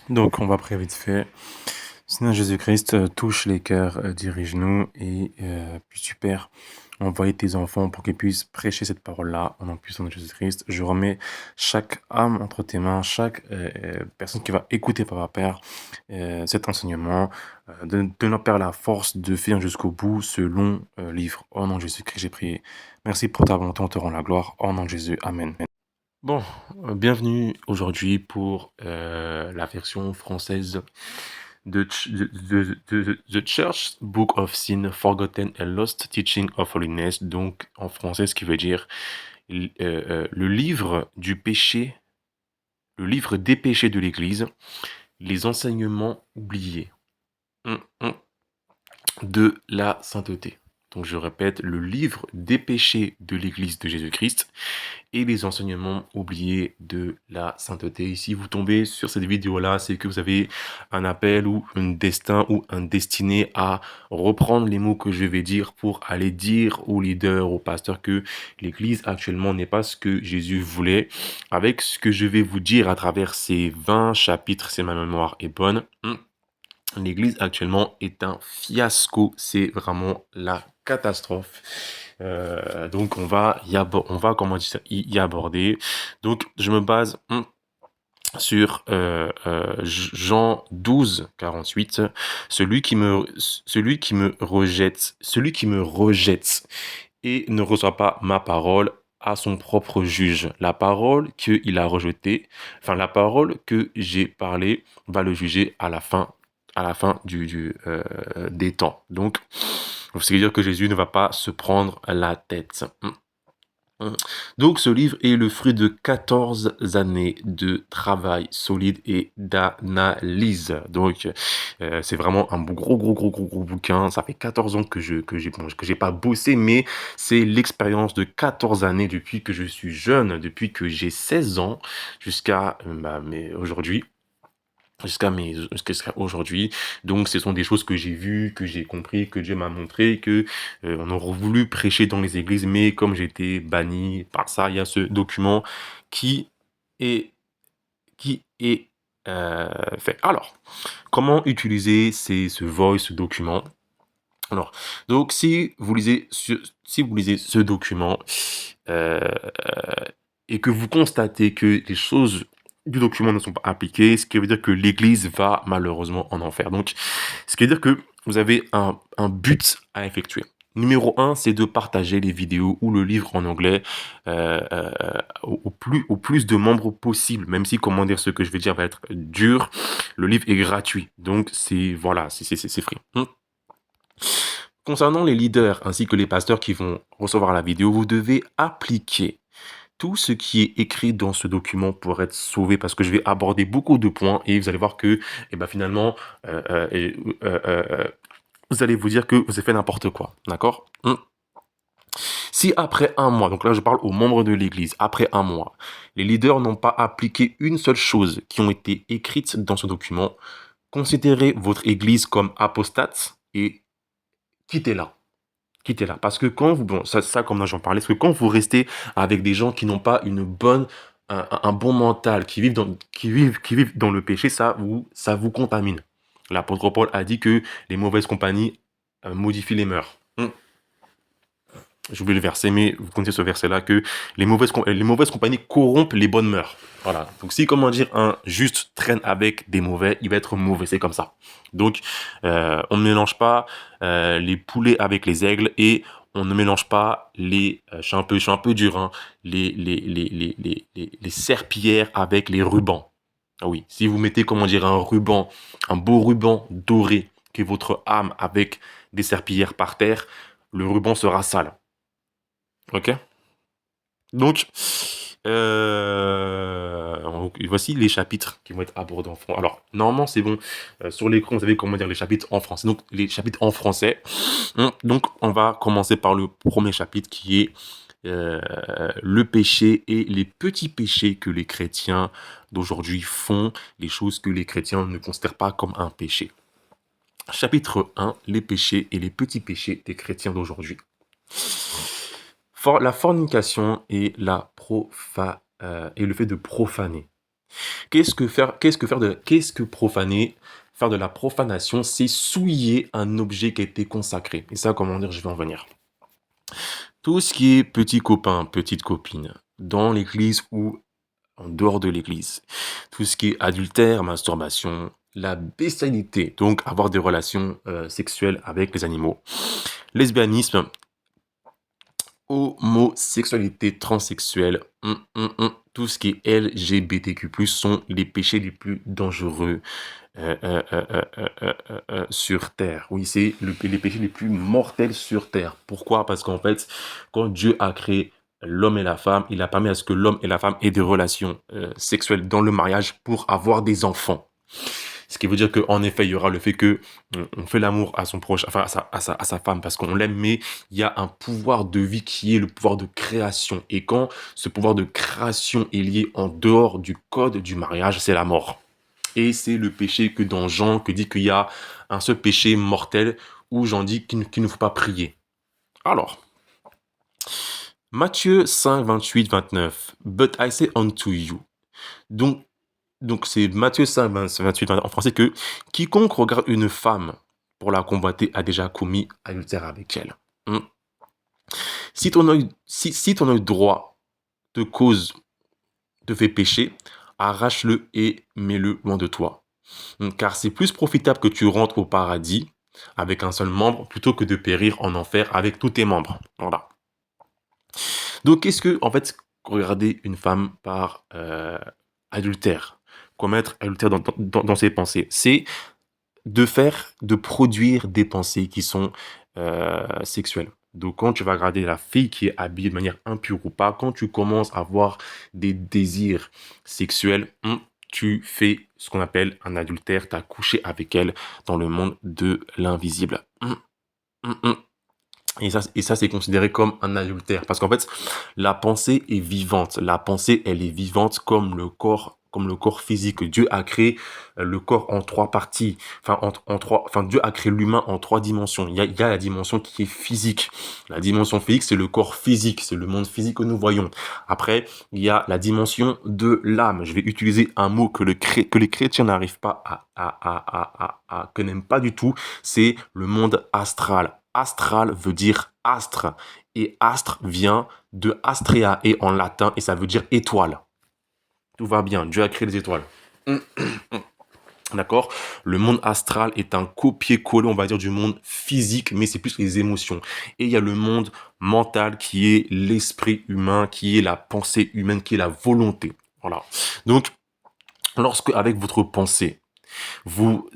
Donc, on va prier vite fait. Seigneur Jésus-Christ, touche les cœurs, dirige-nous et puis tu Père, envoie tes enfants pour qu'ils puissent prêcher cette parole-là au nom puissant de Jésus-Christ. Je remets chaque âme entre tes mains, chaque personne qui va écouter, Papa Père, cet enseignement. Donne-leur, Père, la force de faire jusqu'au bout ce long livre. Au nom de Jésus-Christ, j'ai prié. Merci pour ta volonté, on te rend la gloire. Au nom de Jésus, Amen. Bon, bienvenue aujourd'hui pour la version française de The Church Book of Sin, Forgotten and Lost Teaching of Holiness, donc en français, ce qui veut dire le livre du péché, le livre des péchés de l'Église, les enseignements oubliés de la sainteté. Donc je répète, le livre des péchés de l'Église de Jésus-Christ et les enseignements oubliés de la sainteté. Si vous tombez sur cette vidéo-là, c'est que vous avez un appel ou un destin ou un destiné à reprendre les mots que je vais dire pour aller dire aux leaders, aux pasteurs que l'Église actuellement n'est pas ce que Jésus voulait. Avec ce que je vais vous dire à travers ces 20 chapitres, si ma mémoire est bonne, l'Église actuellement est un fiasco, c'est vraiment la catastrophe. Donc on va comment dire ça, y aborder. Donc je me base sur Jean 12, 48. Celui qui me rejette et ne reçoit pas ma parole à son propre juge. La parole qu'il a rejetée, enfin la parole que j'ai parlé va le juger à la fin des temps. Donc, ce qui veut dire que Jésus ne va pas se prendre la tête. Donc ce livre est le fruit de 14 années de travail solide et d'analyse. Donc c'est vraiment un gros bouquin. Ça fait 14 ans que j'ai pas bossé, mais c'est l'expérience de 14 années depuis que je suis jeune, depuis que j'ai 16 ans jusqu'à aujourd'hui jusqu'à aujourd'hui. Donc, ce sont des choses que j'ai vues, que j'ai compris, que Dieu m'a montré, que on aurait voulu prêcher dans les églises, mais comme j'ai été banni par ça, il y a ce document qui est qui est fait. Alors, comment utiliser ce voice, ce document? Alors, donc si vous lisez ce document euh, et que vous constatez que les choses du document ne sont pas appliquées, ce qui veut dire que l'Église va malheureusement en enfer. Donc, ce qui veut dire que vous avez un but à effectuer. Numéro un, c'est de partager les vidéos ou le livre en anglais au plus de membres possible. Même si, comment dire, ce que je vais dire va être dur, le livre est gratuit. Donc, c'est free. Concernant les leaders ainsi que les pasteurs qui vont recevoir la vidéo, vous devez appliquer tout ce qui est écrit dans ce document pour être sauvé, parce que je vais aborder beaucoup de points et vous allez voir que finalement, euh, euh, euh, euh, euh, vous allez vous dire que vous avez fait n'importe quoi, d'accord? Si après un mois, donc là je parle aux membres de l'Église, après un mois, les leaders n'ont pas appliqué une seule chose qui ont été écrites dans ce document, considérez votre Église comme apostate et quittez-la. Quittez-la. Parce que quand vous, bon, ça comme j'en parlais, parce que quand vous restez avec des gens qui n'ont pas un bon mental, qui vivent dans le péché, ça vous contamine. L'apôtre Paul a dit que les mauvaises compagnies modifient les mœurs. J'oublie le verset, mais vous connaissez ce verset-là, que les mauvaises compagnies corrompent les bonnes mœurs. Voilà. Donc si, comment dire, un juste traîne avec des mauvais, il va être mauvais, c'est comme ça. Donc, on ne mélange pas les poulets avec les aigles et on ne mélange pas je suis un peu dur, hein, les serpillères avec les rubans. Ah oui, si vous mettez, comment dire, un beau ruban doré, qui est votre âme avec des serpillères par terre, le ruban sera sale. Ok. Donc, voici les chapitres qui vont être abordés en français. Alors, normalement, c'est bon. Sur l'écran, vous avez comment dire les chapitres en français. Donc, les chapitres en français. Donc, on va commencer par le premier chapitre qui est le péché et les petits péchés que les chrétiens d'aujourd'hui font, les choses que les chrétiens ne considèrent pas comme un péché. Chapitre 1, les péchés et les petits péchés des chrétiens d'aujourd'hui. La fornication et et le fait de profaner. Qu'est-ce que profaner? Faire de la profanation, c'est souiller un objet qui a été consacré. Et ça, comment dire, je vais en venir. Tout ce qui est petit copain, petite copine, dans l'église ou en dehors de l'église, tout ce qui est adultère, masturbation, la bestialité, donc avoir des relations sexuelles avec les animaux, lesbianisme, homosexualité, transsexuelle, tout ce qui est LGBTQ+, sont les péchés les plus dangereux sur Terre. Oui, c'est les péchés les plus mortels sur Terre. Pourquoi? Parce qu'en fait, quand Dieu a créé l'homme et la femme, il a permis à ce que l'homme et la femme aient des relations sexuelles dans le mariage pour avoir des enfants. Ce qui veut dire qu'en effet, il y aura le fait que on fait l'amour à son proche, enfin à sa femme parce qu'on l'aime, mais il y a un pouvoir de vie qui est le pouvoir de création. Et quand ce pouvoir de création est lié en dehors du code du mariage, c'est la mort. Et c'est le péché que dans Jean, que dit qu'il y a un seul péché mortel où Jean dit qu'il ne faut pas prier. Alors, Matthieu 5, 28, 29. But I say unto you. Donc, c'est Matthieu 5, 28 en français que quiconque regarde une femme pour la convoiter a déjà commis adultère avec elle. Si ton œil droit te fait pécher, arrache-le et mets-le loin de toi. Car c'est plus profitable que tu rentres au paradis avec un seul membre plutôt que de périr en enfer avec tous tes membres. Voilà. Donc, qu'est-ce que, en fait, regarder une femme par adultère, commettre adultère dans ses pensées, c'est de produire des pensées qui sont sexuelles. Donc, quand tu vas regarder la fille qui est habillée de manière impure ou pas, quand tu commences à avoir des désirs sexuels, tu fais ce qu'on appelle un adultère, tu as couché avec elle dans le monde de l'invisible. Et ça, c'est considéré comme un adultère. Parce qu'en fait, la pensée est vivante. La pensée, elle est vivante comme le corps physique. Dieu a créé le corps en trois parties. Dieu a créé l'humain en trois dimensions. Il y a la dimension qui est physique. La dimension physique, c'est le corps physique. C'est le monde physique que nous voyons. Après, il y a la dimension de l'âme. Je vais utiliser un mot que les chrétiens n'arrivent pas que n'aiment pas du tout. C'est le monde astral. Astral veut dire astre. Et astre vient de astrea et en latin et ça veut dire étoile. Tout va bien. Dieu a créé les étoiles. D'accord? Le monde astral est un copier-coller, on va dire, du monde physique, mais c'est plus les émotions. Et il y a le monde mental qui est l'esprit humain, qui est la pensée humaine, qui est la volonté. Voilà. Donc, lorsque, avec votre pensée, vous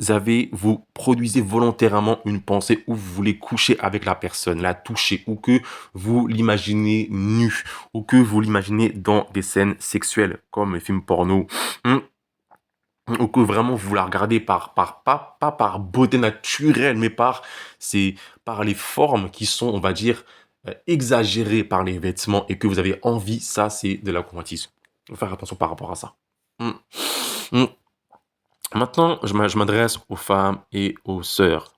produisez volontairement une pensée où vous voulez coucher avec la personne, la toucher, ou que vous l'imaginez nue, ou que vous l'imaginez dans des scènes sexuelles, comme les films porno, ou que vraiment vous la regardez pas par beauté naturelle, mais par les formes qui sont, on va dire, exagérées par les vêtements et que vous avez envie, ça c'est de la convoitise. Il faut faire attention par rapport à ça. Maintenant, je m'adresse aux femmes et aux sœurs.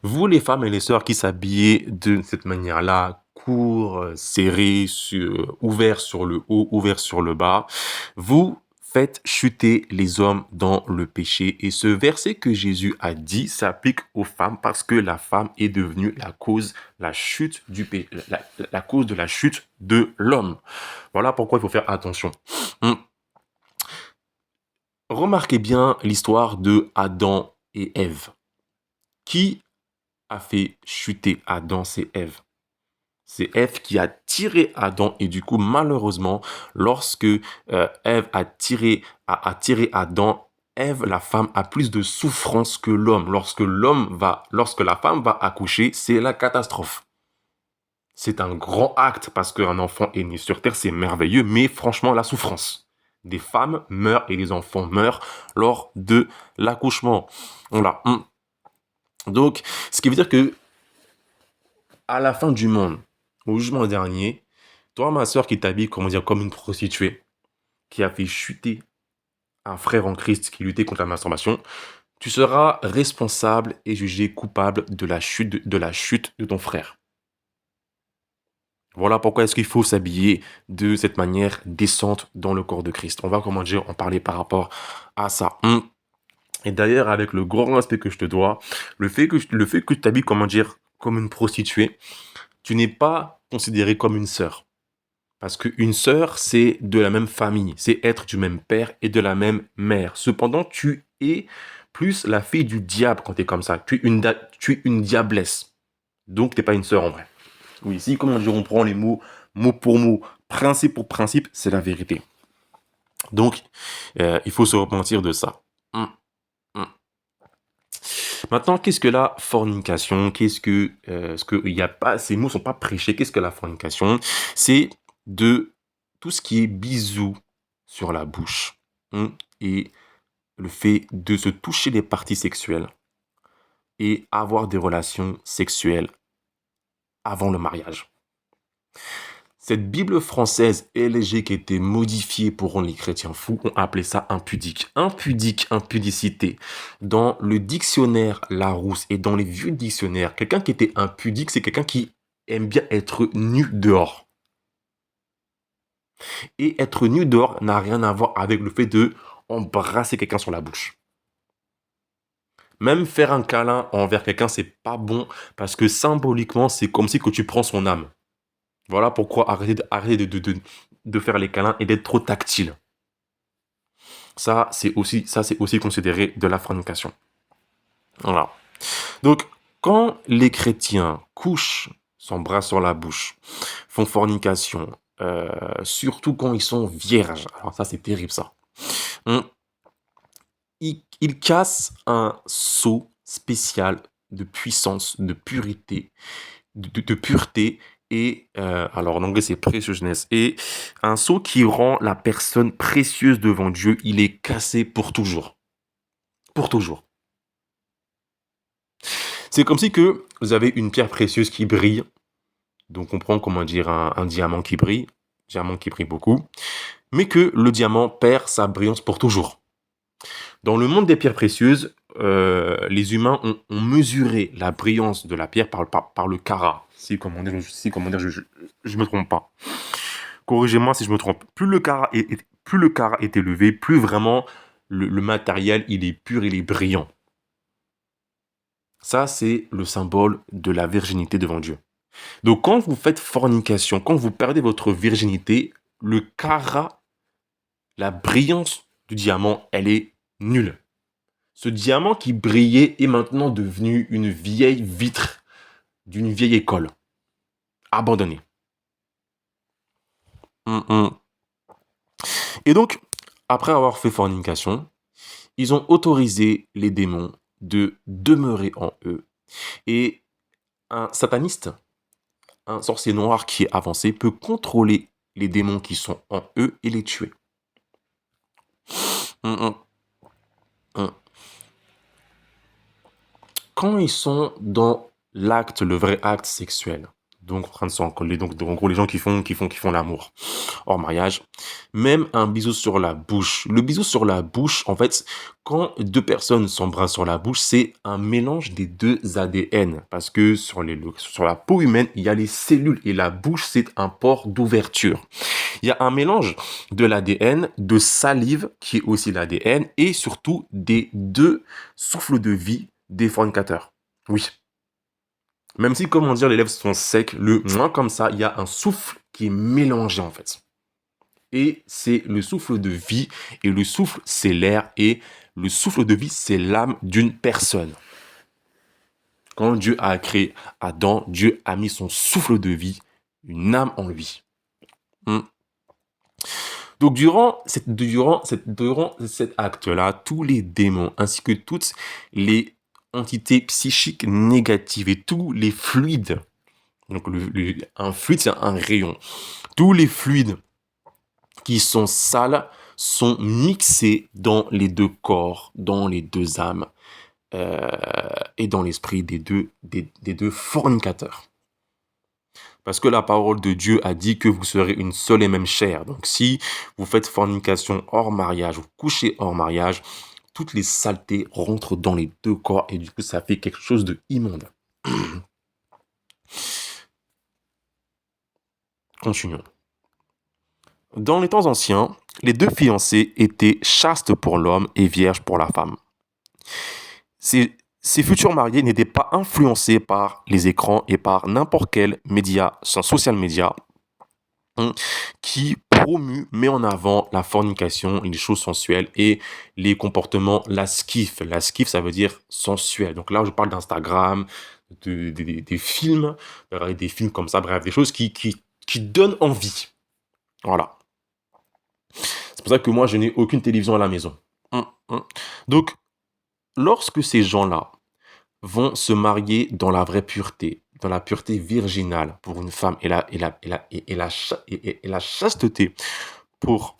Vous, les femmes et les sœurs qui s'habillez de cette manière-là, court, serré, ouvert sur le haut, ouvert sur le bas, vous faites chuter les hommes dans le péché. Et ce verset que Jésus a dit s'applique aux femmes parce que la femme est devenue la cause de la chute de l'homme. Voilà pourquoi il faut faire attention. Remarquez bien l'histoire de Adam et Ève. Qui a fait chuter Adam, c'est Ève. C'est Ève qui a tiré Adam et du coup, malheureusement, lorsque Ève a tiré Adam, Ève, la femme, a plus de souffrance que l'homme. Lorsque la femme va accoucher, c'est la catastrophe. C'est un grand acte parce qu'un enfant est né sur terre, c'est merveilleux, mais franchement, la souffrance. Des femmes meurent et les enfants meurent lors de l'accouchement. Voilà. Donc, ce qui veut dire que à la fin du monde, au jugement dernier, toi, ma soeur qui t'habille, comment dire, comme une prostituée, qui a fait chuter un frère en Christ qui luttait contre la masturbation, tu seras responsable et jugé coupable de la chute de ton frère. Voilà pourquoi est-ce qu'il faut s'habiller de cette manière décente dans le corps de Christ. On va, comment dire, en parler par rapport à ça. Et d'ailleurs, avec le grand respect que je te dois, le fait que tu t'habilles, comment dire, comme une prostituée, tu n'es pas considéré comme une sœur. Parce qu'une sœur, c'est de la même famille, c'est être du même père et de la même mère. Cependant, tu es plus la fille du diable quand tu es comme ça. Tu es une diablesse. Donc, tu n'es pas une sœur en vrai. Oui, si, comment dire, on prend les mots mot pour mot, principe pour principe, c'est la vérité. Donc, il faut se repentir de ça. Hum, hum. Maintenant, qu'est-ce que la fornication? Ce que il y a pas, ces mots sont pas prêchés. Qu'est-ce que la fornication? C'est de tout ce qui est bisous sur la bouche, et le fait de se toucher les parties sexuelles et avoir des relations sexuelles avant le mariage. Cette Bible française LG qui a été modifiée pour rendre les chrétiens fous, ont appelé ça impudique. Impudique, impudicité. Dans le dictionnaire Larousse et dans les vieux dictionnaires, quelqu'un qui était impudique, c'est quelqu'un qui aime bien être nu dehors. Et être nu dehors n'a rien à voir avec le fait de embrasser quelqu'un sur la bouche. Même faire un câlin envers quelqu'un, c'est pas bon parce que symboliquement, c'est comme si que tu prends son âme. Voilà pourquoi arrêter de faire les câlins et d'être trop tactile. Ça, c'est aussi considéré de la fornication. Voilà. Donc, quand les chrétiens couchent, s'embrassent sur la bouche, font fornication, surtout quand ils sont vierges, alors ça, c'est terrible, ça. Hum, ils cassent un sceau spécial de puissance, de purité, de pureté, et alors en anglais c'est preciousness, et un sceau qui rend la personne précieuse devant Dieu, il est cassé pour toujours. Pour toujours. C'est comme si que vous avez une pierre précieuse qui brille, donc on prend, comment dire, un diamant qui brille beaucoup, mais que le diamant perd sa brillance pour toujours. Dans le monde des pierres précieuses, les humains ont mesuré la brillance de la pierre par le carat. Si, comment dire, je me trompe pas. Corrigez-moi si je me trompe. Plus le carat est élevé, plus vraiment le matériel, il est pur, il est brillant. Ça, c'est le symbole de la virginité devant Dieu. Donc, quand vous faites fornication, quand vous perdez votre virginité, le carat, la brillance du diamant, elle est nulle. Ce diamant qui brillait est maintenant devenu une vieille vitre d'une vieille école, abandonnée. Et donc, après avoir fait fornication, ils ont autorisé les démons de demeurer en eux. Et un sataniste, un sorcier noir qui est avancé, peut contrôler les démons qui sont en eux et les tuer. Hum, hum, hum. Quand ils sont dans l'acte, le vrai acte sexuel, donc en train de s'en coller, donc en gros les gens qui font l'amour hors mariage, même un bisou sur la bouche. Le bisou sur la bouche, en fait, quand deux personnes s'embrassent sur la bouche, c'est un mélange des deux ADN, parce que sur la peau humaine, il y a les cellules et la bouche, c'est un port d'ouverture. Il y a un mélange de l'ADN, de salive, qui est aussi l'ADN, et surtout des deux souffles de vie des fornicateurs. Oui. Même si, comment dire, les lèvres sont secs, le moins comme ça, il y a un souffle qui est mélangé en fait. Et c'est le souffle de vie, et le souffle, c'est l'air, et le souffle de vie, c'est l'âme d'une personne. Quand Dieu a créé Adam, Dieu a mis son souffle de vie, une âme en lui. Donc, durant cet acte-là, tous les démons, ainsi que toutes les entités psychiques négatives et tous les fluides, donc un fluide, c'est un rayon, tous les fluides qui sont sales sont mixés dans les deux corps, dans les deux âmes, et dans l'esprit des deux fornicateurs. Parce que la parole de Dieu a dit que vous serez une seule et même chair. Donc si vous faites fornication hors mariage, vous couchez hors mariage, toutes les saletés rentrent dans les deux corps et du coup ça fait quelque chose de immonde. continuons. Dans les temps anciens, les deux fiancés étaient chastes pour l'homme et vierges pour la femme. Ces futurs mariés n'étaient pas influencés par les écrans et par n'importe quel média, sans social media, hein, qui met en avant la fornication, les choses sensuelles et les comportements lascifs. Lascif, ça veut dire sensuel. Donc là, je parle d'Instagram, des films, des films comme ça, bref, des choses qui donnent envie. Voilà. C'est pour ça que moi, je n'ai aucune télévision à la maison. Donc, lorsque ces gens-là vont se marier dans la vraie pureté, dans la pureté virginale pour une femme et la chasteté pour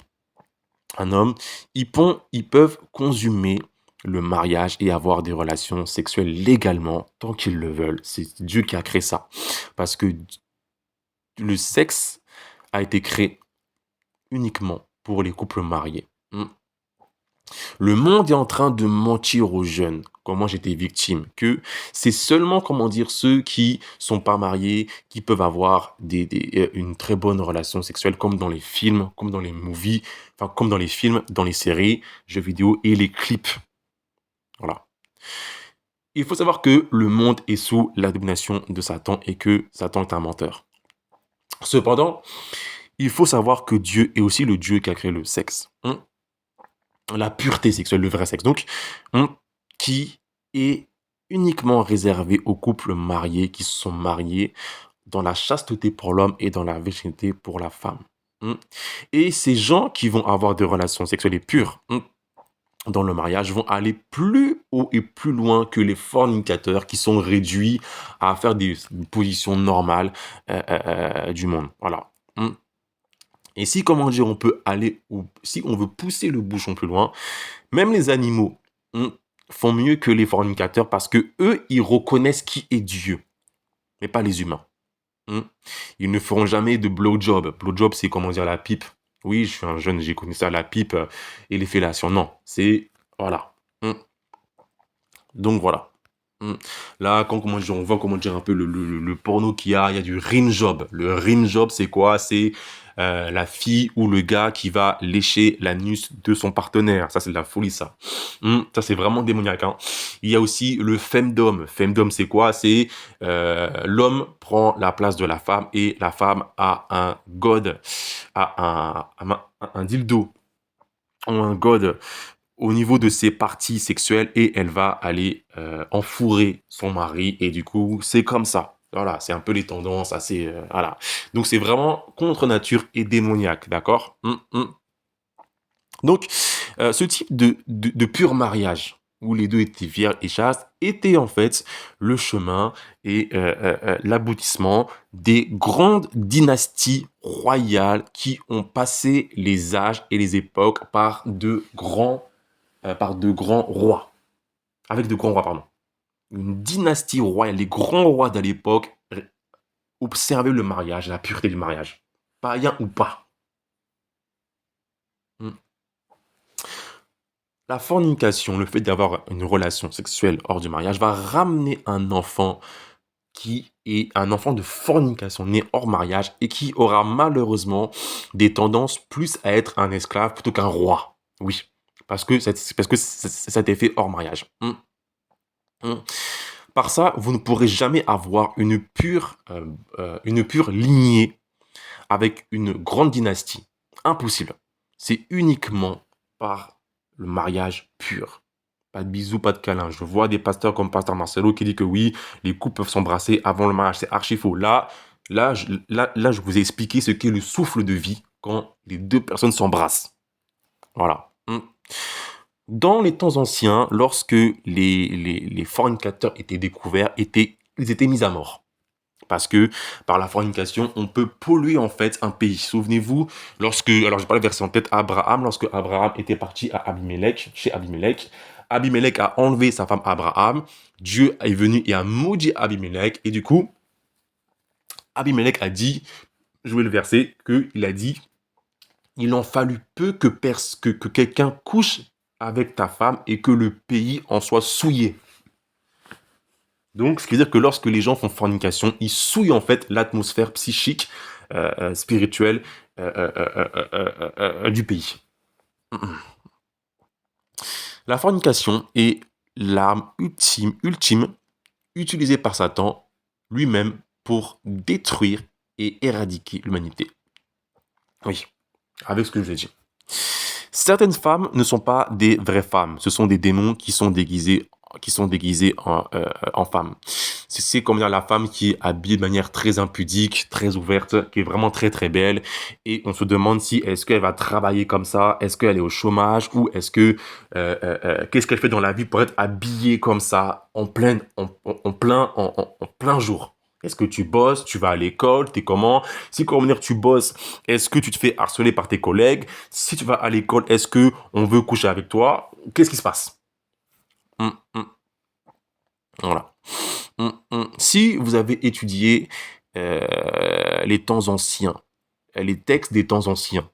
un homme, ils peuvent consumer le mariage et avoir des relations sexuelles légalement tant qu'ils le veulent. C'est Dieu qui a créé ça. Parce que le sexe a été créé uniquement pour les couples mariés. Le monde est en train de mentir aux jeunes, comme moi j'étais victime, que c'est seulement, comment dire, ceux qui sont pas mariés qui peuvent avoir une très bonne relation sexuelle, comme dans les films, comme dans les movies, enfin comme dans les films, dans les séries, jeux vidéo et les clips. Voilà. Il faut savoir que le monde est sous la domination de Satan et que Satan est un menteur. Cependant, il faut savoir que Dieu est aussi le Dieu qui a créé le sexe. La pureté sexuelle, le vrai sexe, donc, qui est uniquement réservé aux couples mariés qui se sont mariés dans la chasteté pour l'homme et dans la virginité pour la femme. Et ces gens qui vont avoir des relations sexuelles et pures dans le mariage vont aller plus haut et plus loin que les fornicateurs qui sont réduits à faire des positions normales du monde. Voilà. Et si, comment dire, on peut aller, si on veut pousser le bouchon plus loin, même les animaux font mieux que les fornicateurs parce que eux, ils reconnaissent qui est Dieu, mais pas les humains. Ils ne feront jamais de blowjob. Blowjob, c'est, comment dire, la pipe. Oui, je suis un jeune, j'ai connu ça, la pipe et les fellations. Non, c'est, voilà. Donc, voilà. Là, quand on voit comment dire un peu le porno qu'il y a du rim job. Le rim job, c'est quoi? C'est la fille ou le gars qui va lécher l'anus de son partenaire. Ça, c'est de la folie, ça. Ça, c'est vraiment démoniaque. Il y a aussi le femdom. Femdom, c'est quoi? C'est l'homme prend la place de la femme et la femme a un god, a un dildo ou un god au niveau de ses parties sexuelles et elle va aller enfourrer son mari et du coup c'est comme ça. Voilà, c'est un peu les tendances assez voilà. Donc c'est vraiment contre nature et démoniaque, d'accord. Donc ce type de pur mariage où les deux étaient vierges et chastes était en fait le chemin et l'aboutissement des grandes dynasties royales qui ont passé les âges et les époques par de grands rois. Avec de grands rois, pardon. Une dynastie royale. Les grands rois de l'époque observaient le mariage, la pureté du mariage. Païen ou pas. La fornication, le fait d'avoir une relation sexuelle hors du mariage, va ramener un enfant qui est un enfant de fornication né hors mariage et qui aura malheureusement des tendances plus à être un esclave plutôt qu'un roi. Oui, parce que ça a été fait hors mariage. Par ça, vous ne pourrez jamais avoir une pure lignée avec une grande dynastie. Impossible. C'est uniquement par le mariage pur. Pas de bisous, pas de câlins. Je vois des pasteurs comme Pasteur Marcelo qui dit que oui, les couples peuvent s'embrasser avant le mariage. C'est archi faux. Là, je vous ai expliqué ce qu'est le souffle de vie quand les deux personnes s'embrassent. Voilà. Dans les temps anciens, lorsque les fornicateurs étaient découverts, ils étaient mis à mort. Parce que par la fornication, on peut polluer en fait un pays. Souvenez-vous, alors je parle verset en tête, lorsque Abraham était parti chez Abimelech, Abimelech a enlevé sa femme Abraham, Dieu est venu et a maudit Abimelech, et du coup, Abimelech a dit, jouez le verset, qu'il a dit, il en fallut peu que quelqu'un couche avec ta femme et que le pays en soit souillé. Donc, ce qui veut dire que lorsque les gens font fornication, ils souillent en fait l'atmosphère psychique spirituelle du pays. La fornication est l'arme ultime utilisée par Satan lui-même pour détruire et éradiquer l'humanité. Oui, avec ce que je vous ai dit. Certaines femmes ne sont pas des vraies femmes. Ce sont des démons qui sont déguisés en femmes. C'est comme dire la femme qui est habillée de manière très impudique, très ouverte, qui est vraiment très très belle. Et on se demande si est-ce qu'elle va travailler comme ça, est-ce qu'elle est au chômage ou est-ce que qu'est-ce qu'elle fait dans la vie pour être habillée comme ça en plein jour. Est-ce que tu bosses, tu vas à l'école, t'es comment? Si comment dire tu bosses, est-ce que tu te fais harceler par tes collègues? Si tu vas à l'école, est-ce que on veut coucher avec toi? Qu'est-ce qui se passe? Hum, hum. Voilà. Si vous avez étudié les temps anciens, les textes des temps anciens,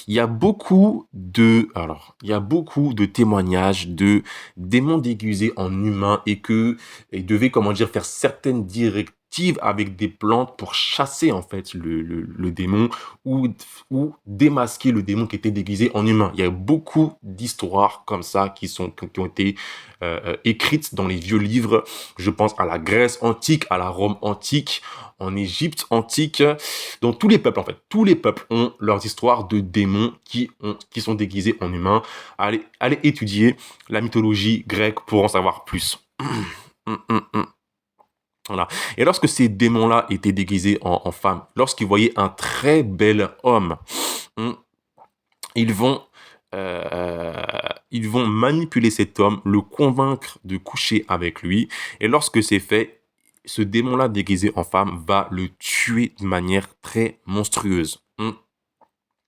il y a beaucoup de témoignages de démons déguisés en humains et que ils devaient, comment dire, faire certaines directives avec des plantes pour chasser en fait le démon ou démasquer le démon qui était déguisé en humain. Il y a beaucoup d'histoires comme ça qui ont été écrites dans les vieux livres. Je pense à la Grèce antique, à la Rome antique, en Égypte antique, dans tous les peuples en fait. Tous les peuples ont leurs histoires de démons qui sont déguisés en humains. Allez étudier la mythologie grecque pour en savoir plus. Voilà. Et lorsque ces démons-là étaient déguisés en femmes, lorsqu'ils voyaient un très bel homme, ils vont manipuler cet homme, le convaincre de coucher avec lui. Et lorsque c'est fait, ce démon-là déguisé en femme va le tuer de manière très monstrueuse.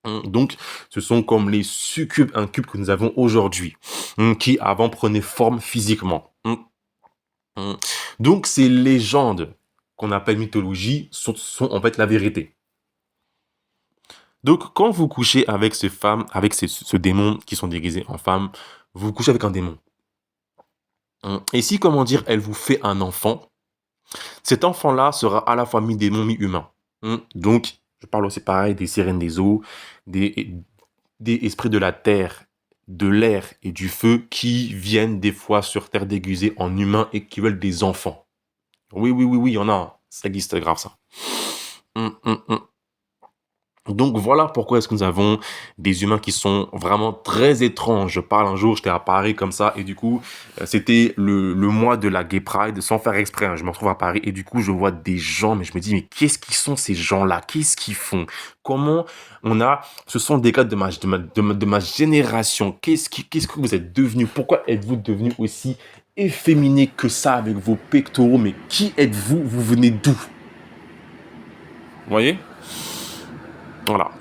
Donc, ce sont comme les succubes, incubes que nous avons aujourd'hui, qui avant prenaient forme physiquement. Donc, ces légendes qu'on appelle mythologie sont en fait la vérité. Donc, quand vous couchez avec ces femmes, avec ce démon qui sont déguisés en femmes, vous couchez avec un démon. Et si, comment dire, elle vous fait un enfant, cet enfant-là sera à la fois mi-démon, mi-humain. Donc, je parle aussi pareil des sirènes des eaux, des esprits de la terre, de l'air et du feu qui viennent des fois sur terre déguisés en humains et qui veulent des enfants. Oui, il y en a. Ça existe, grave ça. Donc voilà pourquoi est-ce que nous avons des humains qui sont vraiment très étranges. Je parle un jour, j'étais à Paris comme ça et du coup, c'était le mois de la Gay Pride, sans faire exprès, hein, je me retrouve à Paris et du coup, je vois des gens, mais je me dis, mais qu'est-ce qu'ils sont ces gens-là? Qu'est-ce qu'ils font? Comment ce sont des gars de ma génération. Qu'est-ce que vous êtes devenus? Pourquoi êtes-vous devenus aussi efféminés que ça avec vos pectoraux? Mais qui êtes-vous? Vous venez d'où? Vous voyez? Voilà.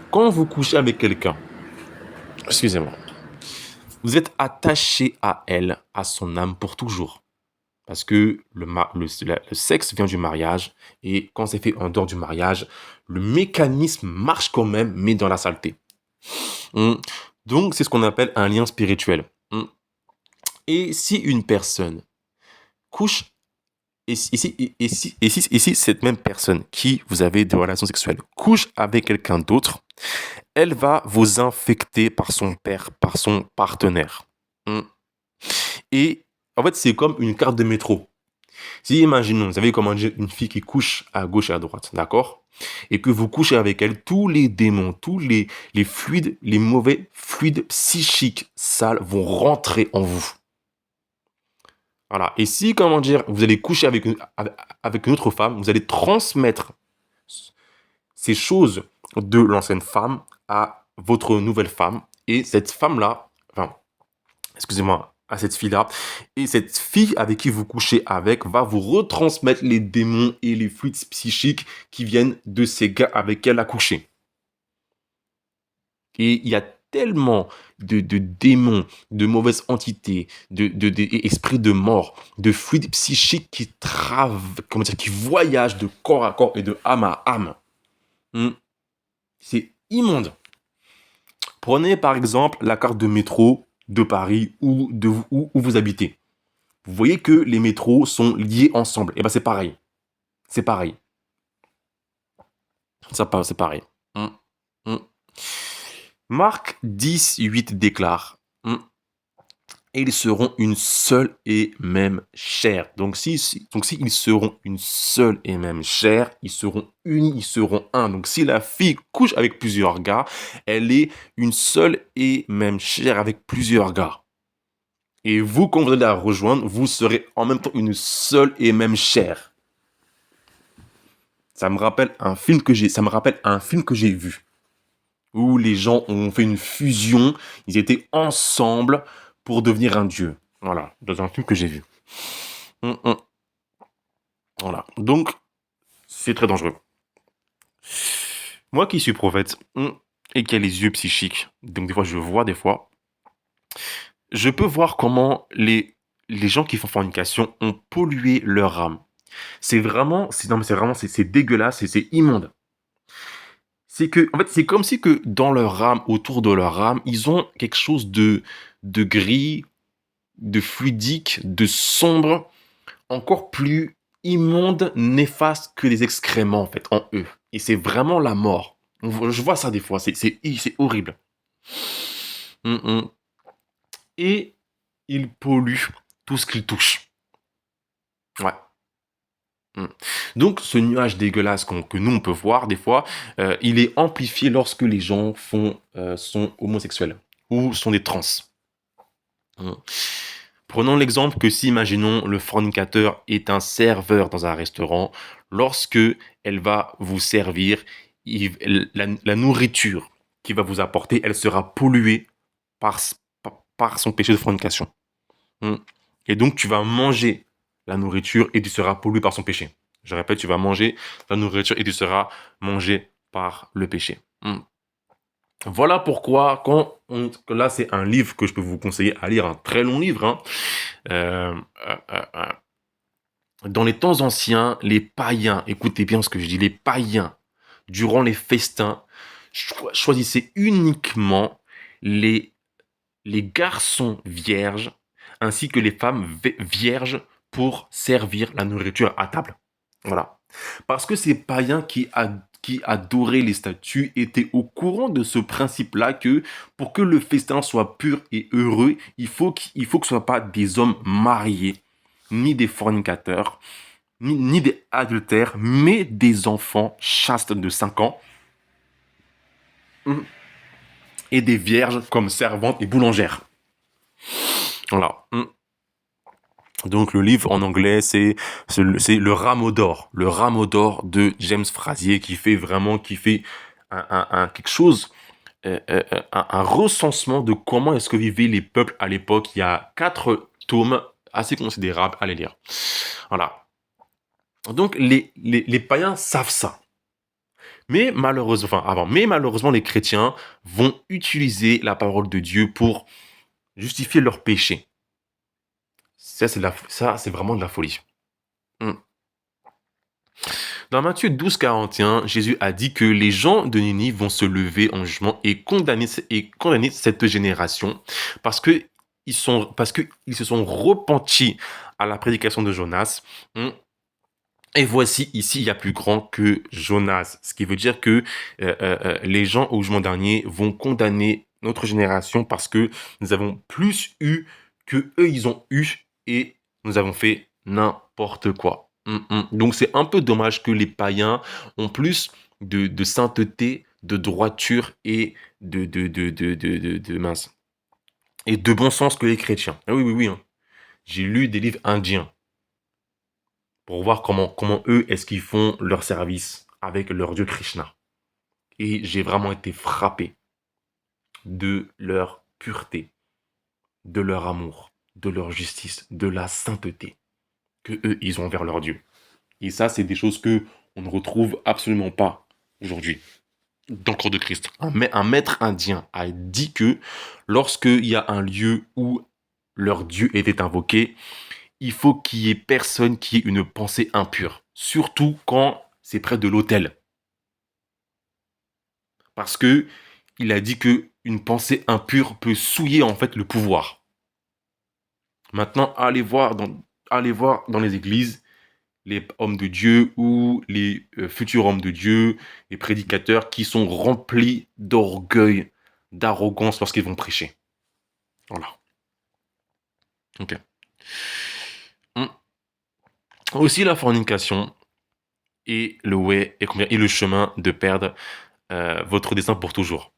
Quand vous couchez avec quelqu'un, excusez-moi, vous êtes attaché à elle, à son âme pour toujours. Parce que le sexe vient du mariage et quand c'est fait en dehors du mariage, le mécanisme marche quand même, mais dans la saleté. Donc, c'est ce qu'on appelle un lien spirituel. Et si une personne couche et si cette même personne qui vous avez des relations sexuelles couche avec quelqu'un d'autre, elle va vous infecter par son père, par son partenaire. Et en fait, c'est comme une carte de métro. Si, imaginons, vous avez commandé une fille qui couche à gauche et à droite, d'accord? Et que vous couchez avec elle, tous les démons, tous les fluides, les mauvais fluides psychiques sales vont rentrer en vous. Voilà. Et si, comment dire, vous allez coucher avec une autre femme, vous allez transmettre ces choses de l'ancienne femme à votre nouvelle femme. Et cette femme-là, excusez-moi, à cette fille-là, et cette fille avec qui vous couchez avec va vous retransmettre les démons et les fluides psychiques qui viennent de ces gars avec qui elle a couché. Et il y a tellement de démons, de mauvaises entités, d'esprits de mort, de fluides psychiques qui voyagent de corps à corps et de âme à âme. C'est immonde. Prenez par exemple la carte de métro de Paris ou où vous habitez. Vous voyez que les métros sont liés ensemble. Et bien c'est pareil. c'est pareil. C'est pareil. Mm, mm. Marc 10, 8 déclare, et ils seront une seule et même chair. Donc si ils seront une seule et même chair, ils seront unis, ils seront un. Donc si la fille couche avec plusieurs gars, elle est une seule et même chair avec plusieurs gars. Et vous, quand vous allez la rejoindre, vous serez en même temps une seule et même chair. Ça me rappelle un film que j'ai vu où les gens ont fait une fusion, ils étaient ensemble pour devenir un dieu. Voilà, dans un film que j'ai vu. Hum, hum. Voilà, donc c'est très dangereux. Moi qui suis prophète et qui a les yeux psychiques, donc des fois je vois, des fois, je peux voir comment les gens qui font fornication ont pollué leur âme. Non mais c'est vraiment, c'est dégueulasse et c'est immonde. C'est que, en fait, c'est comme si que dans leur âme, autour de leur âme, ils ont quelque chose de gris, de fluidique, de sombre, encore plus immonde, néfaste que les excréments, en fait, en eux. Et c'est vraiment la mort. Je vois ça des fois, c'est horrible. Mm. Et ils polluent tout ce qu'ils touchent. Ouais. Mm. Donc, ce nuage dégueulasse que nous, on peut voir des fois, il est amplifié lorsque les gens sont homosexuels ou sont des trans. Mm. Prenons l'exemple que si, imaginons, le fornicateur est un serveur dans un restaurant, lorsque elle va vous servir, la nourriture qu'il va vous apporter, elle sera polluée par, par son péché de fornication. Mm. Et donc, tu vas manger la nourriture et tu seras pollué par son péché. Je répète, tu vas manger la nourriture et tu seras mangé par le péché. Mm. Voilà pourquoi, là, c'est un livre que je peux vous conseiller à lire, un très long livre. Hein. Euh, euh, euh, euh. Dans les temps anciens, les païens, écoutez bien ce que je dis, les païens, durant les festins, choisissaient uniquement les, les garçons vierges ainsi que les femmes vierges pour servir la nourriture à table. Voilà. Parce que ces païens qui adoraient les statues étaient au courant de ce principe-là que pour que le festin soit pur et heureux, il faut que ce ne soit pas des hommes mariés, ni des fornicateurs, ni des adultères, mais des enfants chastes de 5 ans et des vierges comme servantes et boulangères. Voilà. Donc le livre en anglais, c'est le Rameau d'or. Le Rameau d'or de James Frazier qui fait quelque chose, un recensement de comment est-ce que vivaient les peuples à l'époque. Il y a 4 tomes assez considérables à les lire. Voilà. Donc les païens savent ça. Mais malheureusement, les chrétiens vont utiliser la parole de Dieu pour justifier leur péché. Ça, c'est vraiment de la folie. Hmm. Dans Matthieu 12, 41, Jésus a dit que les gens de Ninive vont se lever en jugement et condamner cette génération parce que parce qu'ils se sont repentis à la prédication de Jonas. Hmm. Et voici, ici, il y a plus grand que Jonas. Ce qui veut dire que les gens au jugement dernier vont condamner notre génération parce que nous avons plus eu que eux, ils ont eu et nous avons fait n'importe quoi. Donc c'est un peu dommage que les païens ont plus de sainteté, de droiture et de mince. Et de bon sens que les chrétiens. Ah oui, oui, oui. Hein. J'ai lu des livres indiens pour voir comment eux, est-ce qu'ils font leur service avec leur dieu Krishna. Et j'ai vraiment été frappé de leur pureté, de leur amour, de leur justice, de la sainteté que eux, ils ont envers leur Dieu. Et ça, c'est des choses que on ne retrouve absolument pas aujourd'hui dans le corps de Christ. Un maître indien a dit que lorsqu'il y a un lieu où leur Dieu était invoqué, il faut qu'il y ait personne qui ait une pensée impure. Surtout quand c'est près de l'autel. Parce que il a dit que une pensée impure peut souiller en fait le pouvoir. Maintenant, allez voir dans les églises, les hommes de Dieu ou les futurs hommes de Dieu, les prédicateurs qui sont remplis d'orgueil, d'arrogance lorsqu'ils vont prêcher. Voilà. Ok. Hum. Aussi la fornication et le way et le chemin de perdre votre destin pour toujours.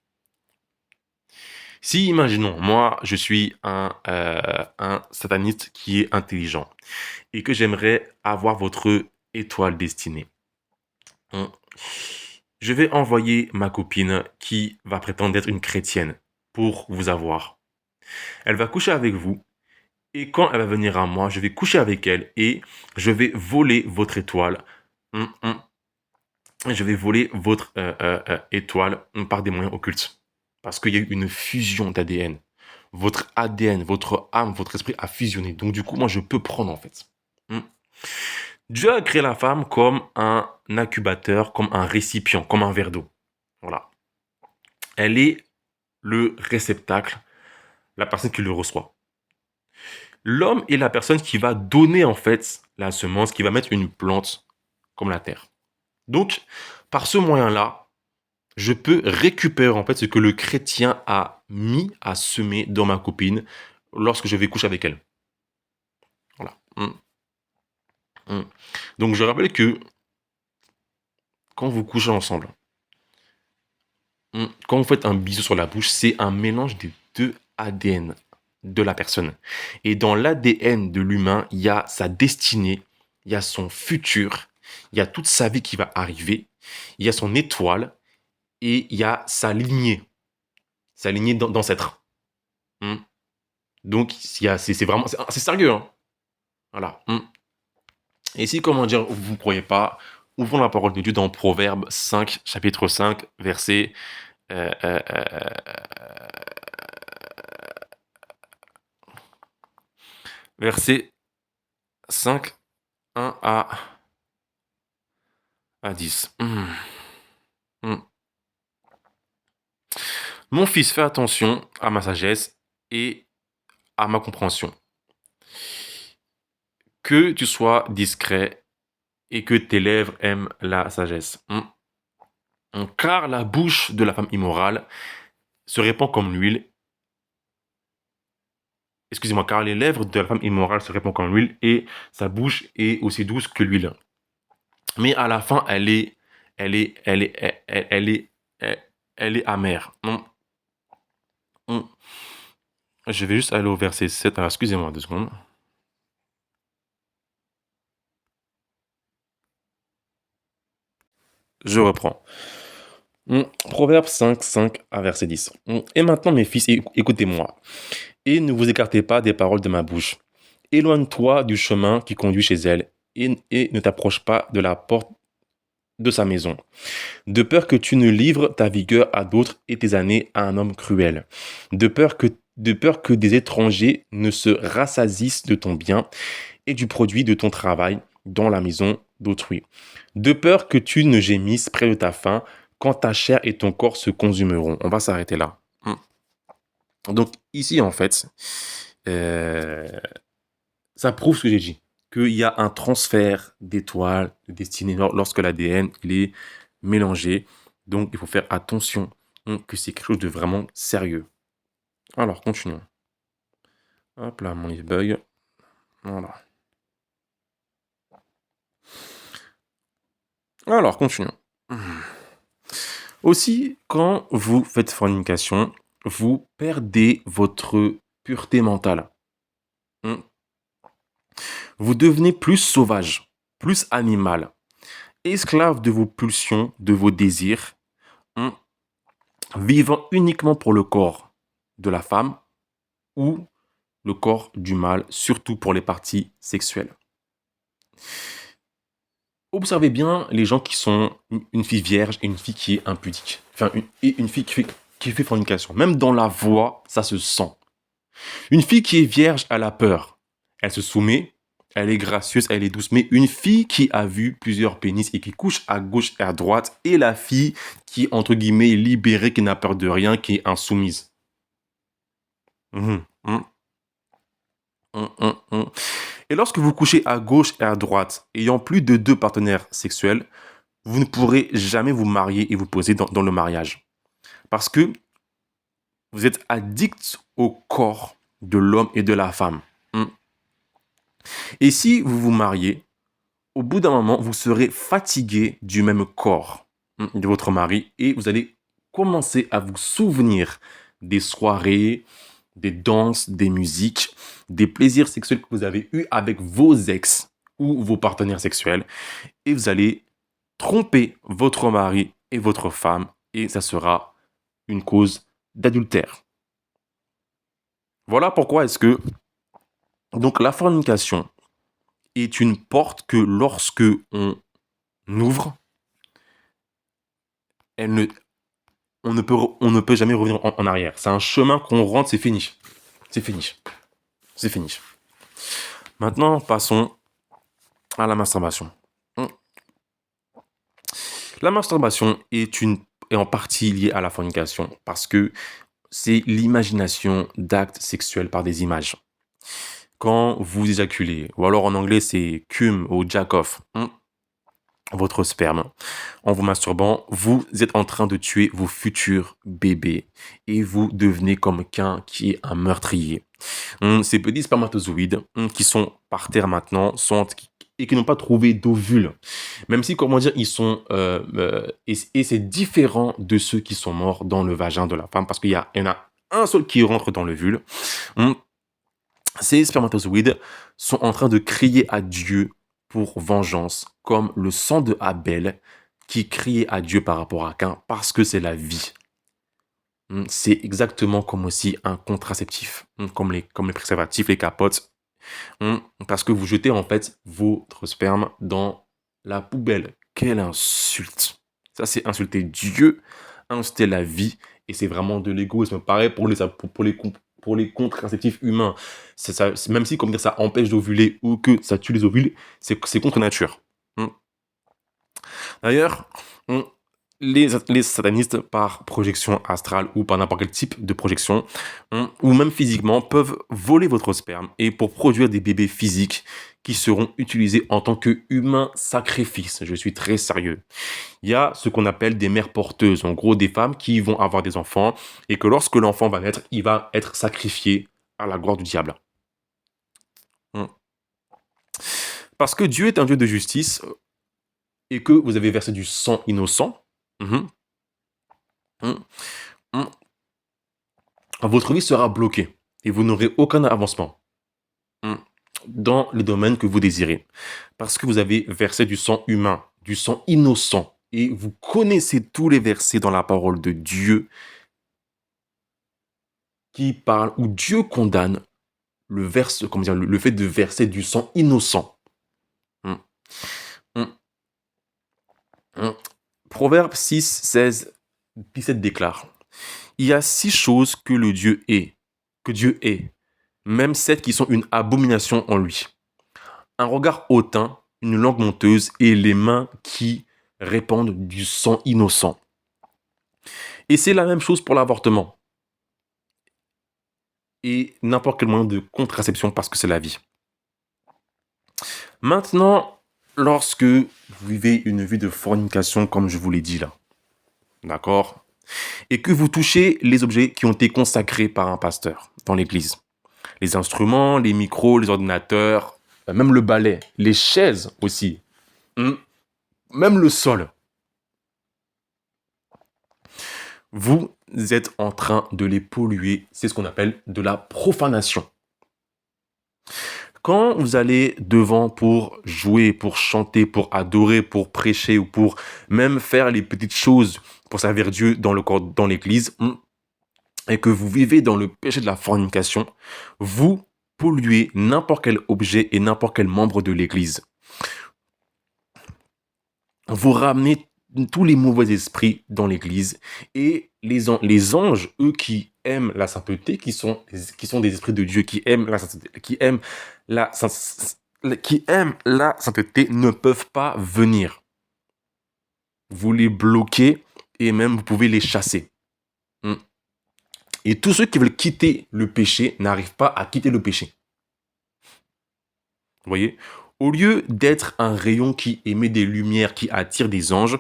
Si, imaginons, moi, je suis un sataniste qui est intelligent et que j'aimerais avoir votre étoile destinée. Hum. Je vais envoyer ma copine qui va prétendre être une chrétienne pour vous avoir. Elle va coucher avec vous et quand elle va venir à moi, je vais coucher avec elle et je vais voler votre étoile. Je vais voler votre étoile par des moyens occultes. Parce qu'il y a eu une fusion d'ADN. Votre ADN, votre âme, votre esprit a fusionné. Donc du coup, moi, je peux prendre en fait. Hmm. Dieu a créé la femme comme un incubateur, comme un récipient, comme un verre d'eau. Voilà. Elle est le réceptacle, la personne qui le reçoit. L'homme est la personne qui va donner en fait la semence, qui va mettre une plante comme la terre. Donc, par ce moyen-là, je peux récupérer en fait ce que le chrétien a mis, a semé dans ma copine lorsque je vais coucher avec elle. Voilà. Donc, je rappelle que quand vous couchez ensemble, quand vous faites un bisou sur la bouche, c'est un mélange des deux ADN de la personne. Et dans l'ADN de l'humain, il y a sa destinée, il y a son futur, il y a toute sa vie qui va arriver, il y a son étoile et il y a sa lignée d'ancêtre. Donc, c'est vraiment, c'est sérieux, hein. Voilà. Et si, comment dire, vous ne croyez pas, ouvrons la parole de Dieu dans Proverbe 5, chapitre 5, verset euh, euh, euh, verset 5, 1 à 10. Mon fils, fais attention à ma sagesse et à ma compréhension. Que tu sois discret et que tes lèvres aiment la sagesse. Car la bouche de la femme immorale se répand comme l'huile. Excusez-moi, car les lèvres de la femme immorale se répandent comme l'huile et sa bouche est aussi douce que l'huile. Mais à la fin, elle est, elle est, elle est, elle est amère. Je vais juste aller au verset 7. Alors, excusez-moi 2 secondes. Je reprends. Proverbe 5, 5 à verset 10. Et maintenant, mes fils, écoutez-moi, et ne vous écartez pas des paroles de ma bouche. Éloigne-toi du chemin qui conduit chez elle, et ne t'approche pas de la porte de sa maison, de peur que tu ne livres ta vigueur à d'autres et tes années à un homme cruel, de peur que des étrangers ne se rassasissent de ton bien et du produit de ton travail dans la maison d'autrui, de peur que tu ne gémisses près de ta faim quand ta chair et ton corps se consumeront. On va s'arrêter là. Donc ici, en fait, euh, ça prouve ce que j'ai dit, qu'il y a un transfert d'étoiles, de destinée lorsque l'ADN il est mélangé. Donc il faut faire attention que c'est quelque chose de vraiment sérieux. Alors, continuons. Hop là, mon livre bug. Voilà. Alors, continuons. Aussi, quand vous faites fornication, vous perdez votre pureté mentale. Vous devenez plus sauvage, plus animal, esclave de vos pulsions, de vos désirs, vivant uniquement pour le corps de la femme ou le corps du mâle, surtout pour les parties sexuelles. Observez bien les gens qui sont une fille vierge et une fille qui est impudique. Enfin, une fille qui fait fornication. Même dans la voix, ça se sent. Une fille qui est vierge, elle a peur. Elle se soumet, elle est gracieuse, elle est douce. Mais une fille qui a vu plusieurs pénis et qui couche à gauche et à droite, et la fille qui est, entre guillemets, libérée, qui n'a peur de rien, qui est insoumise. Et lorsque vous couchez à gauche et à droite, ayant plus de 2 partenaires sexuels, vous ne pourrez jamais vous marier et vous poser dans le mariage. Parce que vous êtes addict au corps de l'homme et de la femme. Mm. Et si vous vous mariez, au bout d'un moment, vous serez fatigué du même corps de votre mari et vous allez commencer à vous souvenir des soirées, des danses, des musiques, des plaisirs sexuels que vous avez eus avec vos ex ou vos partenaires sexuels et vous allez tromper votre mari et votre femme et ça sera une cause d'adultère. Voilà pourquoi est-ce que donc la fornication est une porte que lorsque on ouvre, elle ne, on ne peut jamais revenir en arrière. C'est un chemin qu'on rentre, c'est fini. C'est fini. C'est fini. Maintenant, passons à la masturbation. La masturbation est en partie liée à la fornication parce que c'est l'imagination d'actes sexuels par des images. Quand vous éjaculez, ou alors en anglais c'est cum ou jack off, votre sperme, en vous masturbant, vous êtes en train de tuer vos futurs bébés et vous devenez comme qu'un qui est un meurtrier. Ces petits spermatozoïdes qui sont par terre maintenant et qui n'ont pas trouvé d'ovule. Même si, comment dire, ils sont... et c'est différent de ceux qui sont morts dans le vagin de la femme parce il y en a un seul qui rentre dans l'ovule. Ces spermatozoïdes sont en train de crier à Dieu pour vengeance, comme le sang de Abel qui criait à Dieu par rapport à Cain, parce que c'est la vie. C'est exactement comme aussi un contraceptif, comme les préservatifs, les capotes, parce que vous jetez en fait votre sperme dans la poubelle. Quelle insulte! Ça, c'est insulter Dieu, insulter la vie, et c'est vraiment de l'égoïsme. Pareil pour les contraceptifs humains. Même si, comme dire, ça empêche d'ovuler ou que ça tue les ovules, c'est contre nature. D'ailleurs, les satanistes, par projection astrale ou par n'importe quel type de projection, ou même physiquement, peuvent voler votre sperme et pour produire des bébés physiques qui seront utilisés en tant qu'humains sacrifices. Je suis très sérieux. Il y a ce qu'on appelle des mères porteuses, en gros des femmes qui vont avoir des enfants et que lorsque l'enfant va naître, il va être sacrifié à la gloire du diable. Parce que Dieu est un Dieu de justice et que vous avez versé du sang innocent, votre vie sera bloquée et vous n'aurez aucun avancement dans les domaines que vous désirez. Parce que vous avez versé du sang humain, du sang innocent. Et vous connaissez tous les versets dans la parole de Dieu qui parlent, où Dieu condamne le fait de verser du sang innocent. Proverbe 6, 16, 17 déclare: il y a 6 choses que Dieu est, même 7 qui sont une abomination en lui. Un regard hautain, une langue monteuse et les mains qui répandent du sang innocent. Et c'est la même chose pour l'avortement. Et n'importe quel moyen de contraception parce que c'est la vie. Maintenant, lorsque vous vivez une vie de fornication comme je vous l'ai dit là, d'accord, et que vous touchez les objets qui ont été consacrés par un pasteur dans l'église, les instruments, les micros, les ordinateurs, même le balai, les chaises aussi, même le sol, vous êtes en train de les polluer. C'est ce qu'on appelle de la profanation. Quand vous allez devant pour jouer, pour chanter, pour adorer, pour prêcher ou pour même faire les petites choses pour servir Dieu dans l'église, et que vous vivez dans le péché de la fornication, vous polluez n'importe quel objet et n'importe quel membre de l'église. Vous ramenez tous les mauvais esprits dans l'église et les anges, eux qui aiment la sainteté, qui sont des esprits de Dieu, qui aiment la sainteté, qui aiment la sainteté, ne peuvent pas venir. Vous les bloquez et même vous pouvez les chasser. Et tous ceux qui veulent quitter le péché n'arrivent pas à quitter le péché. Vous voyez? Au lieu d'être un rayon qui émet des lumières, qui attire des anges,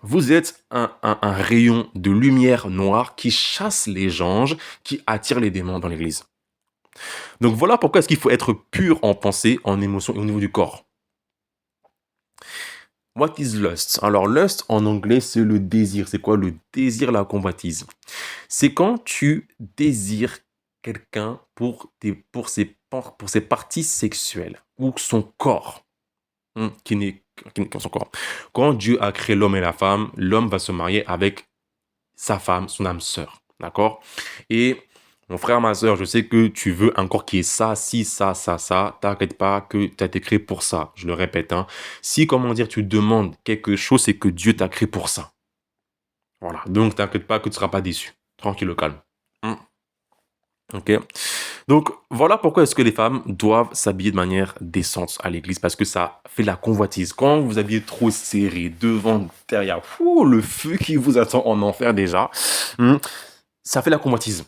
vous êtes un rayon de lumière noire qui chasse les anges, qui attire les démons dans l'église. Donc voilà pourquoi est-ce qu'il faut être pur en pensée, en émotion et au niveau du corps. What is lust? Alors lust en anglais c'est le désir. C'est quoi le désir, la convoitise? C'est quand tu désires quelqu'un pour ses parties sexuelles ou son corps. Qui n'est que son corps. Quand Dieu a créé l'homme et la femme, l'homme va se marier avec sa femme, son âme sœur. D'accord? Et mon frère, ma sœur, je sais que tu veux un corps qui est ça, si, ça. T'inquiète pas que tu as été créé pour ça. Je le répète. Hein. Si, comment dire, tu demandes quelque chose, c'est que Dieu t'a créé pour ça. Voilà. Donc, t'inquiète pas que tu ne seras pas déçu. Tranquille, au calme. Ok? Donc, voilà pourquoi est-ce que les femmes doivent s'habiller de manière décente à l'église, parce que ça fait la convoitise. Quand vous habillez trop serré, devant, derrière, le feu qui vous attend en enfer déjà, ça fait la convoitise.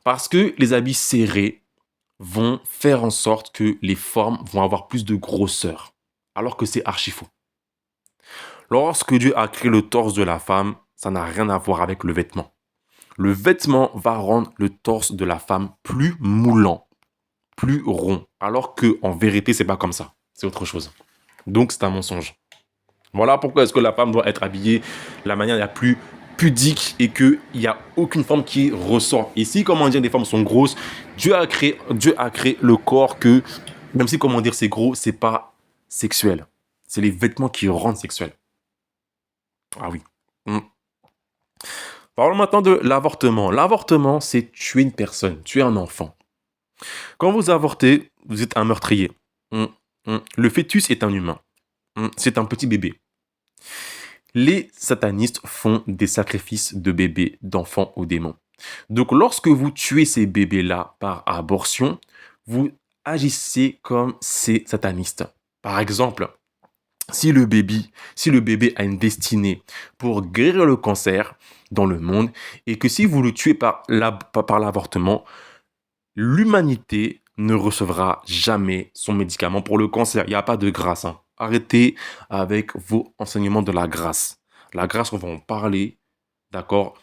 Parce que les habits serrés vont faire en sorte que les formes vont avoir plus de grosseur, alors que c'est archi faux. Lorsque Dieu a créé le torse de la femme, ça n'a rien à voir avec le vêtement. Le vêtement va rendre le torse de la femme plus moulant, plus rond. Alors que en vérité, c'est pas comme ça. C'est autre chose. Donc, c'est un mensonge. Voilà pourquoi est-ce que la femme doit être habillée de la manière la plus pudique et qu'il n'y a aucune forme qui ressort. Ici, comment dire, des femmes sont grosses. Dieu a créé le corps que, même si, comment dire, c'est gros, c'est pas sexuel. C'est les vêtements qui rendent sexuel. Ah oui. Parlons maintenant de l'avortement. L'avortement, c'est tuer une personne, tuer un enfant. Quand vous avortez, vous êtes un meurtrier. Le fœtus est un humain. C'est un petit bébé. Les satanistes font des sacrifices de bébés, d'enfants aux démons. Donc, lorsque vous tuez ces bébés-là par abortion, vous agissez comme ces satanistes. Par exemple, si le bébé a une destinée pour guérir le cancer dans le monde, et que si vous le tuez par l'avortement, l'humanité ne recevra jamais son médicament pour le cancer. Il n'y a pas de grâce. Hein. Arrêtez avec vos enseignements de la grâce. La grâce, on va en parler, d'accord?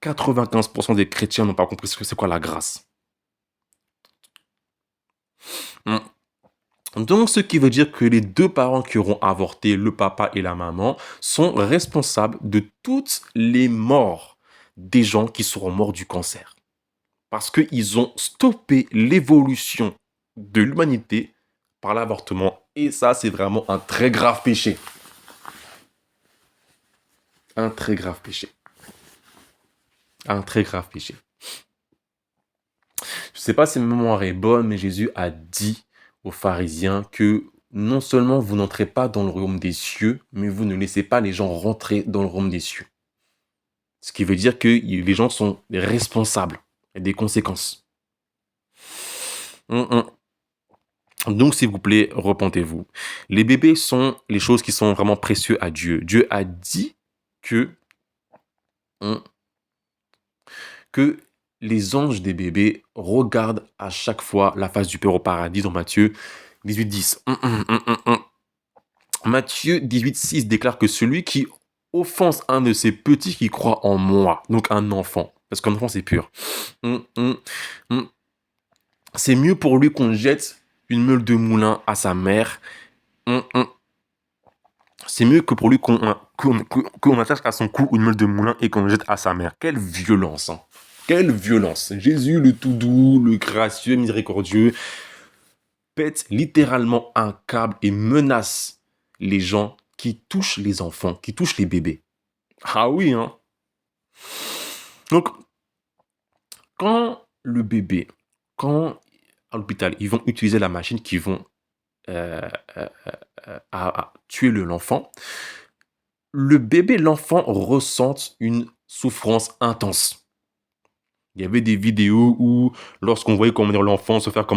95% des chrétiens n'ont pas compris ce que c'est quoi la grâce. Donc, ce qui veut dire que les deux parents qui auront avorté, le papa et la maman, sont responsables de toutes les morts des gens qui seront morts du cancer. Parce qu'ils ont stoppé l'évolution de l'humanité par l'avortement. Et ça, c'est vraiment un très grave péché. Un très grave péché. Un très grave péché. Je ne sais pas si ma mémoire est bonne, mais Jésus a dit aux pharisiens que non seulement vous n'entrez pas dans le royaume des cieux, mais vous ne laissez pas les gens rentrer dans le royaume des cieux. Ce qui veut dire que les gens sont responsables des conséquences. Donc, s'il vous plaît, repentez-vous. Les bébés sont les choses qui sont vraiment précieuses à Dieu. Dieu a dit que les anges des bébés regardent à chaque fois la face du Père au paradis dans Matthieu 18:10. Matthieu 18:6 déclare que celui qui offense un de ses petits qui croit en moi, donc un enfant, parce qu'un enfant c'est pur, c'est mieux pour lui qu'on jette une meule de moulin à sa mère. C'est mieux que pour lui qu'on attache à son cou une meule de moulin et qu'on le jette à sa mère. Quelle violence, hein. Quelle violence. Jésus, le tout doux, le gracieux, miséricordieux, pète littéralement un câble et menace les gens qui touchent les enfants, qui touchent les bébés. Ah oui, hein. Donc, quand à l'hôpital, ils vont utiliser la machine qui vont à tuer l'enfant, le bébé, l'enfant ressentent une souffrance intense. Il y avait des vidéos où, lorsqu'on voyait l'enfant se faire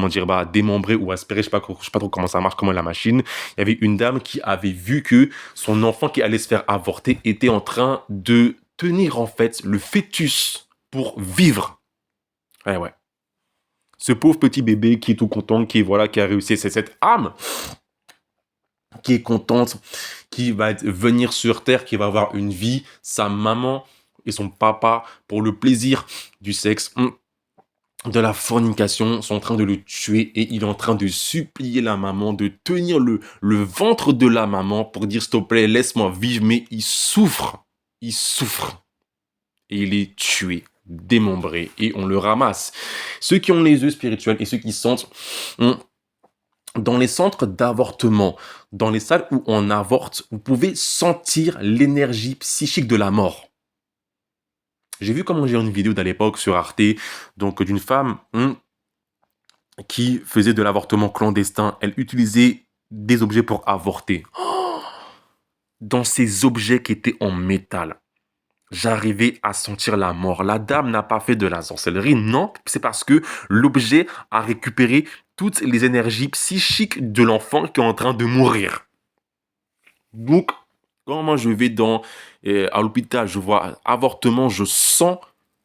démembrer ou aspirer, je sais pas trop comment ça marche, comment la machine, il y avait une dame qui avait vu que son enfant qui allait se faire avorter était en train de tenir en fait le fœtus pour vivre. Ouais. Ce pauvre petit bébé qui est tout content, qui a réussi, c'est cette âme qui est contente, qui va venir sur Terre, qui va avoir une vie, sa maman et son papa, pour le plaisir du sexe, de la fornication, sont en train de le tuer et il est en train de supplier la maman, de tenir le ventre de la maman pour dire s'il te plaît, laisse-moi vivre, mais il souffre et il est tué, démembré et on le ramasse. Ceux qui ont les yeux spirituels et ceux qui sentent, dans les centres d'avortement, dans les salles où on avorte, vous pouvez sentir l'énergie psychique de la mort. J'ai vu comment j'ai une vidéo d'à l'époque sur Arte, donc d'une femme qui faisait de l'avortement clandestin. Elle utilisait des objets pour avorter. Dans ces objets qui étaient en métal, j'arrivais à sentir la mort. La dame n'a pas fait de la sorcellerie, non, c'est parce que l'objet a récupéré toutes les énergies psychiques de l'enfant qui est en train de mourir. Donc, quand moi je vais à l'hôpital, je vois avortement, je sens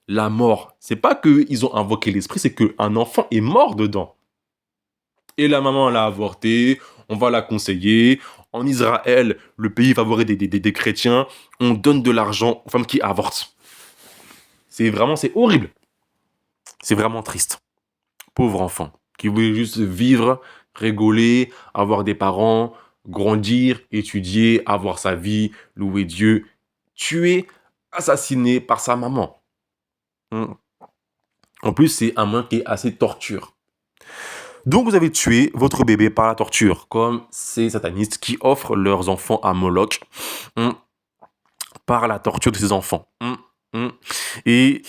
la mort. C'est pas qu'ils ont invoqué l'esprit, c'est qu'un enfant est mort dedans. Et la maman, elle a avorté, on va la conseiller. En Israël, le pays favori des chrétiens, on donne de l'argent aux femmes qui avortent. C'est horrible. C'est vraiment triste. Pauvre enfant, qui voulait juste vivre, rigoler, avoir des parents, grandir, étudier, avoir sa vie, louer Dieu, tué, assassiné par sa maman. En plus, c'est un moyen qui est assez torture. Donc, vous avez tué votre bébé par la torture, comme ces satanistes qui offrent leurs enfants à Moloch par la torture de ses enfants. Et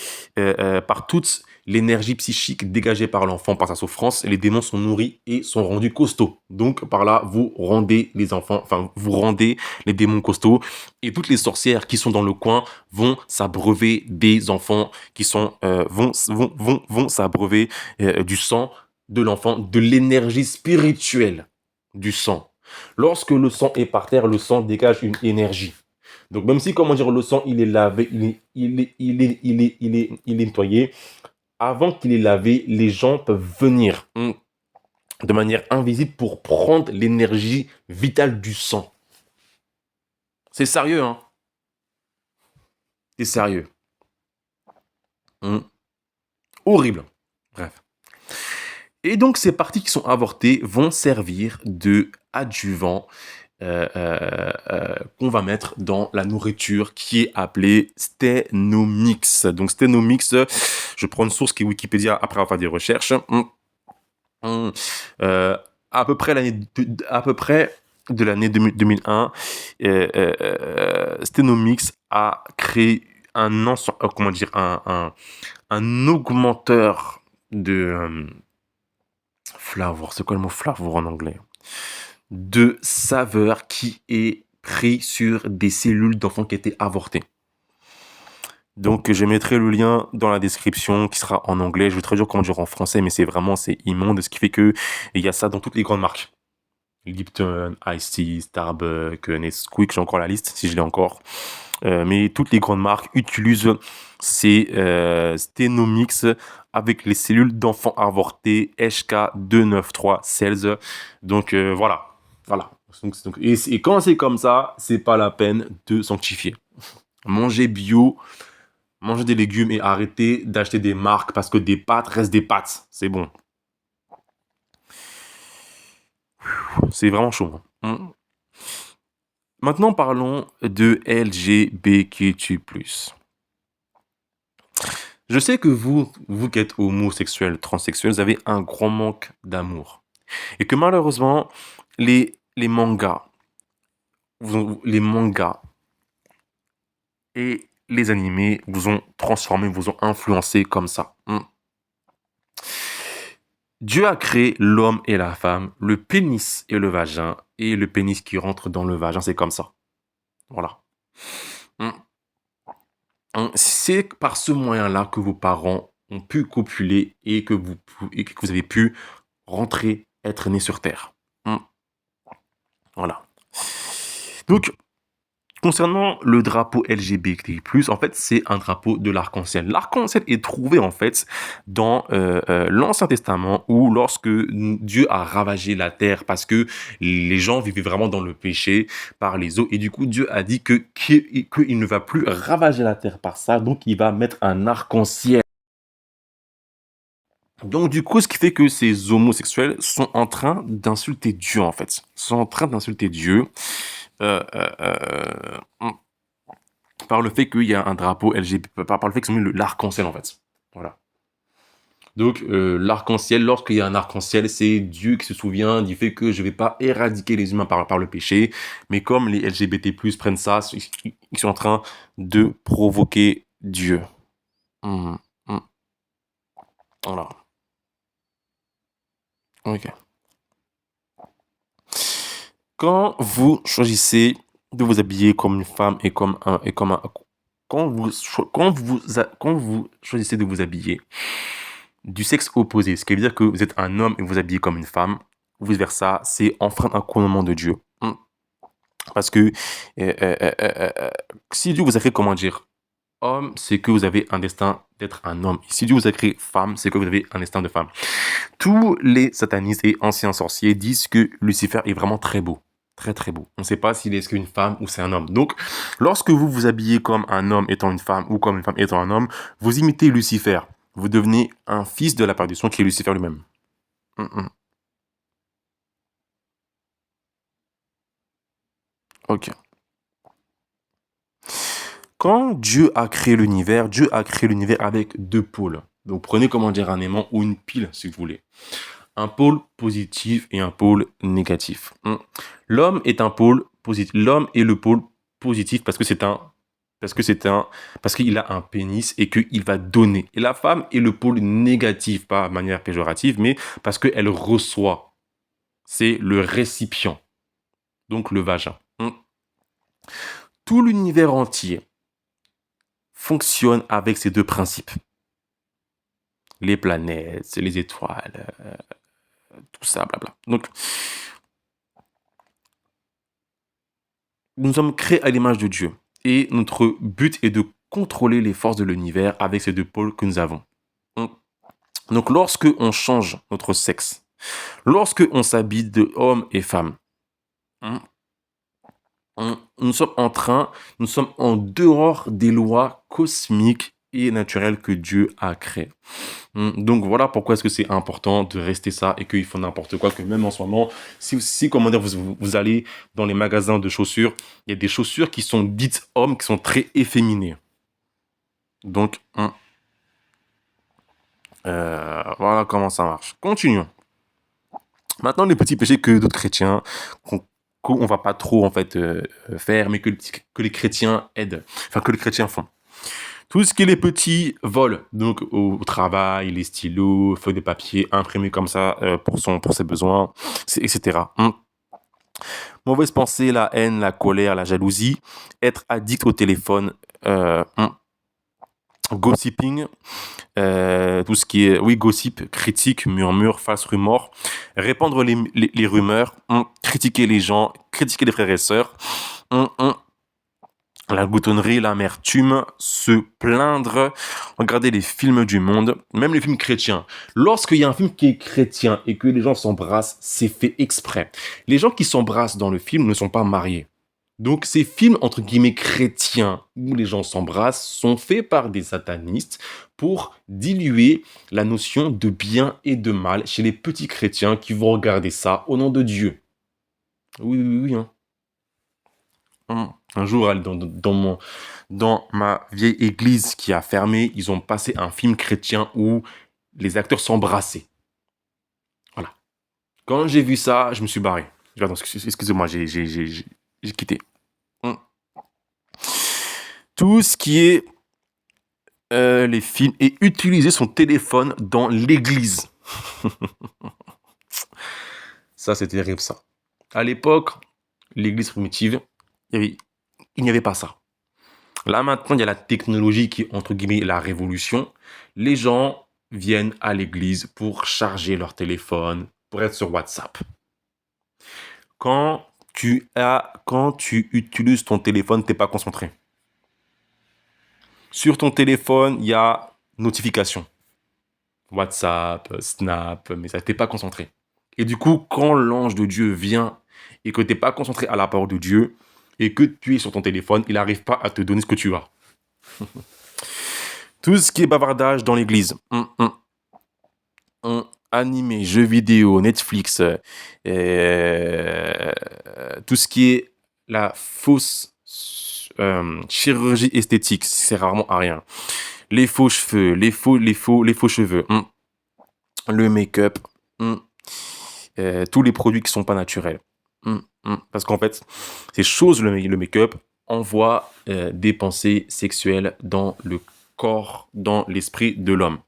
par toute l'énergie psychique dégagée par l'enfant par sa souffrance, les démons sont nourris et sont rendus costauds. Donc, par là, vous rendez les enfants, vous rendez les démons costauds. Et toutes les sorcières qui sont dans le coin vont s'abreuver des enfants qui sont, vont s'abreuver du sang de l'enfant, de l'énergie spirituelle du sang. Lorsque le sang est par terre, le sang dégage une énergie. Donc, même si, le sang, il est lavé, il est nettoyé, avant qu'il est lavé, les gens peuvent venir de manière invisible pour prendre l'énergie vitale du sang. C'est sérieux, hein? C'est sérieux. Horrible. Bref. Et donc, ces parties qui sont avortées vont servir de adjuvant qu'on va mettre dans la nourriture qui est appelée Sténomix. Donc, Sténomix, je prends une source qui est Wikipédia après avoir fait des recherches. À peu près de l'année 2001, Sténomix a créé un augmenteur de flavor. C'est quoi le mot flavor en anglais? De saveur qui est pris sur des cellules d'enfants qui étaient avortés. Donc, je mettrai le lien dans la description qui sera en anglais. Je vais traduire comment dire en français, mais c'est immonde. Ce qui fait que il y a ça dans toutes les grandes marques. Lipton, Ice Tea, Starbucks, Nesquik, j'ai encore la liste si je l'ai encore. Mais toutes les grandes marques utilisent ces Sténomix avec les cellules d'enfants avortés HK293 cells. Donc voilà. Et quand c'est comme ça, c'est pas la peine de sanctifier. Mangez bio, mangez des légumes et arrêtez d'acheter des marques parce que des pâtes restent des pâtes. C'est bon. C'est vraiment chaud. Maintenant, parlons de LGBTQ+. Je sais que vous qui êtes homosexuel, transsexuel, vous avez un grand manque d'amour. Et que malheureusement, les mangas et les animés vous ont transformé, vous ont influencé comme ça. Dieu a créé l'homme et la femme, le pénis et le vagin, et le pénis qui rentre dans le vagin, c'est comme ça. Voilà. C'est par ce moyen-là que vos parents ont pu copuler et que vous avez pu rentrer, être né sur Terre. Voilà. Donc, Concernant le drapeau LGBT+, en fait, c'est un drapeau de l'arc-en-ciel. L'arc-en-ciel est trouvé, en fait, dans l'Ancien Testament, où lorsque Dieu a ravagé la terre, parce que les gens vivaient vraiment dans le péché par les eaux, et du coup, Dieu a dit qu'il ne va plus ravager la terre par ça, donc il va mettre un arc-en-ciel. Donc du coup, ce qui fait que ces homosexuels sont en train d'insulter Dieu, en fait. Sont en train d'insulter Dieu. Euh, euh, euh, par le fait qu'il y a un drapeau LGBT, par le fait qu'ils ont mis l'arc-en-ciel en fait. Voilà. Donc l'arc-en-ciel, lorsqu'il y a un arc-en-ciel, c'est Dieu qui se souvient du fait que je ne vais pas éradiquer les humains par le péché, mais comme les LGBT+ prennent ça, ils sont en train de provoquer Dieu. Mhm. Mhm. Voilà. Ok. Quand vous choisissez de vous habiller comme une femme et comme un quand vous choisissez de vous habiller du sexe opposé, ce qui veut dire que vous êtes un homme et vous habillez comme une femme, ou vice versa, c'est enfreindre un commandement de Dieu. Parce que si Dieu vous a créé, comment dire, homme, c'est que vous avez un destin d'être un homme. Et si Dieu vous a créé femme, c'est que vous avez un destin de femme. Tous les satanistes et anciens sorciers disent que Lucifer est vraiment très beau. Très très beau. On ne sait pas s'il est une femme ou c'est un homme. Donc, lorsque vous vous habillez comme un homme étant une femme ou comme une femme étant un homme, vous imitez Lucifer. Vous devenez un fils de la perdition qui est Lucifer lui-même. Mm. Ok. Quand Dieu a créé l'univers, Dieu a créé l'univers avec deux pôles. Donc, prenez comment dire un aimant ou une pile, si vous voulez. Un pôle positif et un pôle négatif. L'homme est un pôle positif. L'homme est le pôle positif parce qu'il a un pénis et qu'il va donner. Et la femme est le pôle négatif, pas de manière péjorative, mais parce qu'elle reçoit. C'est le récipient, donc le vagin. Tout l'univers entier fonctionne avec ces deux principes. Les planètes, les étoiles, tout ça, blabla. Donc, nous sommes créés à l'image de Dieu. Et notre but est de contrôler les forces de l'univers avec ces deux pôles que nous avons. Donc, lorsque on change notre sexe, lorsque on s'habille de homme et femme, nous sommes en dehors des lois cosmiques et naturelles que Dieu a créées. Donc voilà pourquoi est-ce que c'est important de rester ça et qu'ils font n'importe quoi, que même en ce moment, si comment dire, vous allez dans les magasins de chaussures, il y a des chaussures qui sont dites hommes, qui sont très efféminées. Donc, voilà comment ça marche. Continuons. Maintenant, les petits péchés que d'autres chrétiens, qu'on va pas trop en fait faire, mais que les chrétiens aident, enfin que les chrétiens font. Tout ce qui est les petits vols, donc au travail, les stylos, feuilles de papier imprimés comme ça pour ses besoins, etc. Mauvaise pensée, la haine, la colère, la jalousie, être addict au téléphone, gossiping, tout ce qui est, oui, gossip, critique, murmure, face, rumeur, répandre les rumeurs, critiquer les gens, critiquer les frères et sœurs, la gloutonnerie, l'amertume, se plaindre, regarder les films du monde, même les films chrétiens. Lorsqu'il y a un film qui est chrétien et que les gens s'embrassent, c'est fait exprès. Les gens qui s'embrassent dans le film ne sont pas mariés. Donc ces films, entre guillemets, chrétiens, où les gens s'embrassent, sont faits par des satanistes pour diluer la notion de bien et de mal chez les petits chrétiens qui vont regarder ça au nom de Dieu. Oui, oui, oui. Hein. Un jour, dans ma vieille église qui a fermé, ils ont passé un film chrétien où les acteurs s'embrassaient. Voilà. Quand j'ai vu ça, je me suis barré. Pardon, excusez-moi, j'ai quitté. Tout ce qui est les films et utiliser son téléphone dans l'église. Ça, c'est terrible, ça. À l'époque, l'église primitive, il n'y avait pas ça. Là, maintenant, il y a la technologie qui est, entre guillemets, la révolution. Les gens viennent à l'église pour charger leur téléphone, pour être sur WhatsApp. Quand Quand tu utilises ton téléphone, tu n'es pas concentré. Sur ton téléphone, il y a notification. WhatsApp, Snap, mais ça, tu n'es pas concentré. Et du coup, quand l'ange de Dieu vient et que tu n'es pas concentré à la parole de Dieu et que tu es sur ton téléphone, il n'arrive pas à te donner ce que tu as. Tout ce qui est bavardage dans l'église. Animé, jeux vidéo, Netflix, tout ce qui est la fausse chirurgie esthétique, c'est rarement à rien. Les faux cheveux, les faux cheveux, le make-up, tous les produits qui sont pas naturels. Parce qu'en fait, ces choses, le make-up, envoie des pensées sexuelles dans le corps, dans l'esprit de l'homme.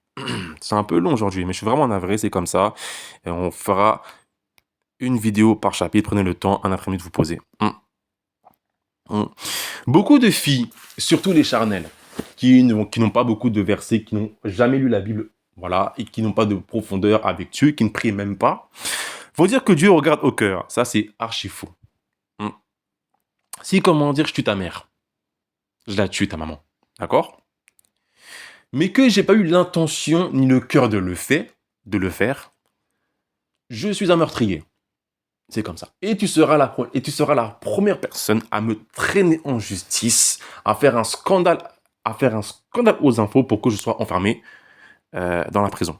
C'est un peu long aujourd'hui, mais je suis vraiment navré, c'est comme ça. Et on fera une vidéo par chapitre. Prenez le temps, un après-midi de vous poser. Beaucoup de filles, surtout les charnelles, qui n'ont pas beaucoup de versets, qui n'ont jamais lu la Bible, voilà, et qui n'ont pas de profondeur avec Dieu, qui ne prient même pas, vont dire que Dieu regarde au cœur. Ça, c'est archi faux. Si, comment dire, je tue ta mère, je la tue, ta maman. D'accord? Mais que j'ai pas eu l'intention ni le cœur de le faire, je suis un meurtrier. C'est comme ça. Et tu seras la première personne à me traîner en justice, à faire un scandale aux infos pour que je sois enfermé dans la prison.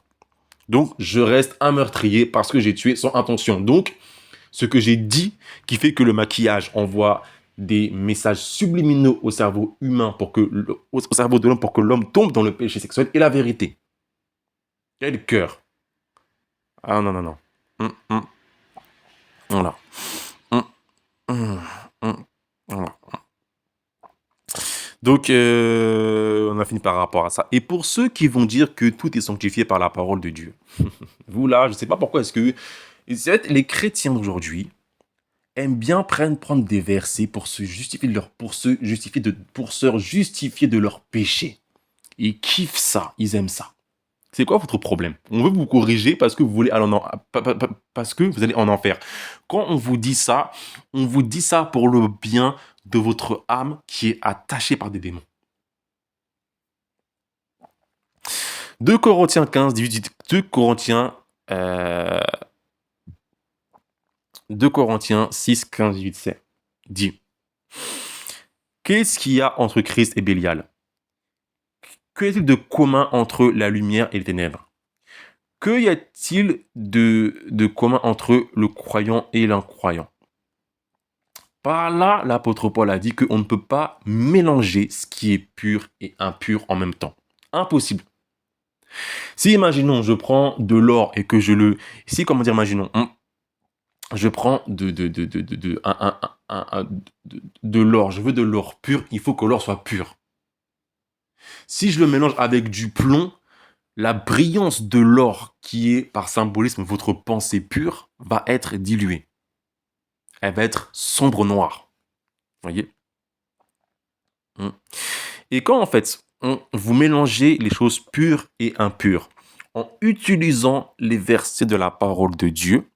Donc, je reste un meurtrier parce que j'ai tué sans intention. Donc, ce que j'ai dit qui fait que le maquillage envoie des messages subliminaux au cerveau humain au cerveau de l'homme pour que l'homme tombe dans le péché sexuel est la vérité. Quel cœur. Ah non, non, non. Voilà. Voilà. Donc, on a fini par rapport à ça. Et pour ceux qui vont dire que tout est sanctifié par la parole de Dieu, vous là, je ne sais pas pourquoi est-ce que les chrétiens d'aujourd'hui aiment bien prendre des versets pour se justifier de leur péché. Ils kiffent ça, ils aiment ça. C'est quoi votre problème? On veut vous corriger parce que vous voulez parce que vous allez en enfer. Quand on vous dit ça pour le bien de votre âme qui est attachée par des démons. 2 Corinthiens 15, 18, 2 Corinthiens 6, 15, 18, 7 dit: qu'est-ce qu'il y a entre Christ et Bélial? Que y a-t-il de commun entre la lumière et les ténèbres? Que y a-t-il de commun entre le croyant et l'incroyant? Par là, l'apôtre Paul a dit qu'on ne peut pas mélanger ce qui est pur et impur en même temps. Impossible. Si, imaginons, je prends de l'or et que imaginons, je prends de l'or, je veux de l'or pur, il faut que l'or soit pur. Si je le mélange avec du plomb, la brillance de l'or, qui est par symbolisme votre pensée pure, va être diluée. Elle va être sombre noire. Voyez? Et quand en fait, vous mélangez les choses pures et impures en utilisant les versets de la parole de Dieu,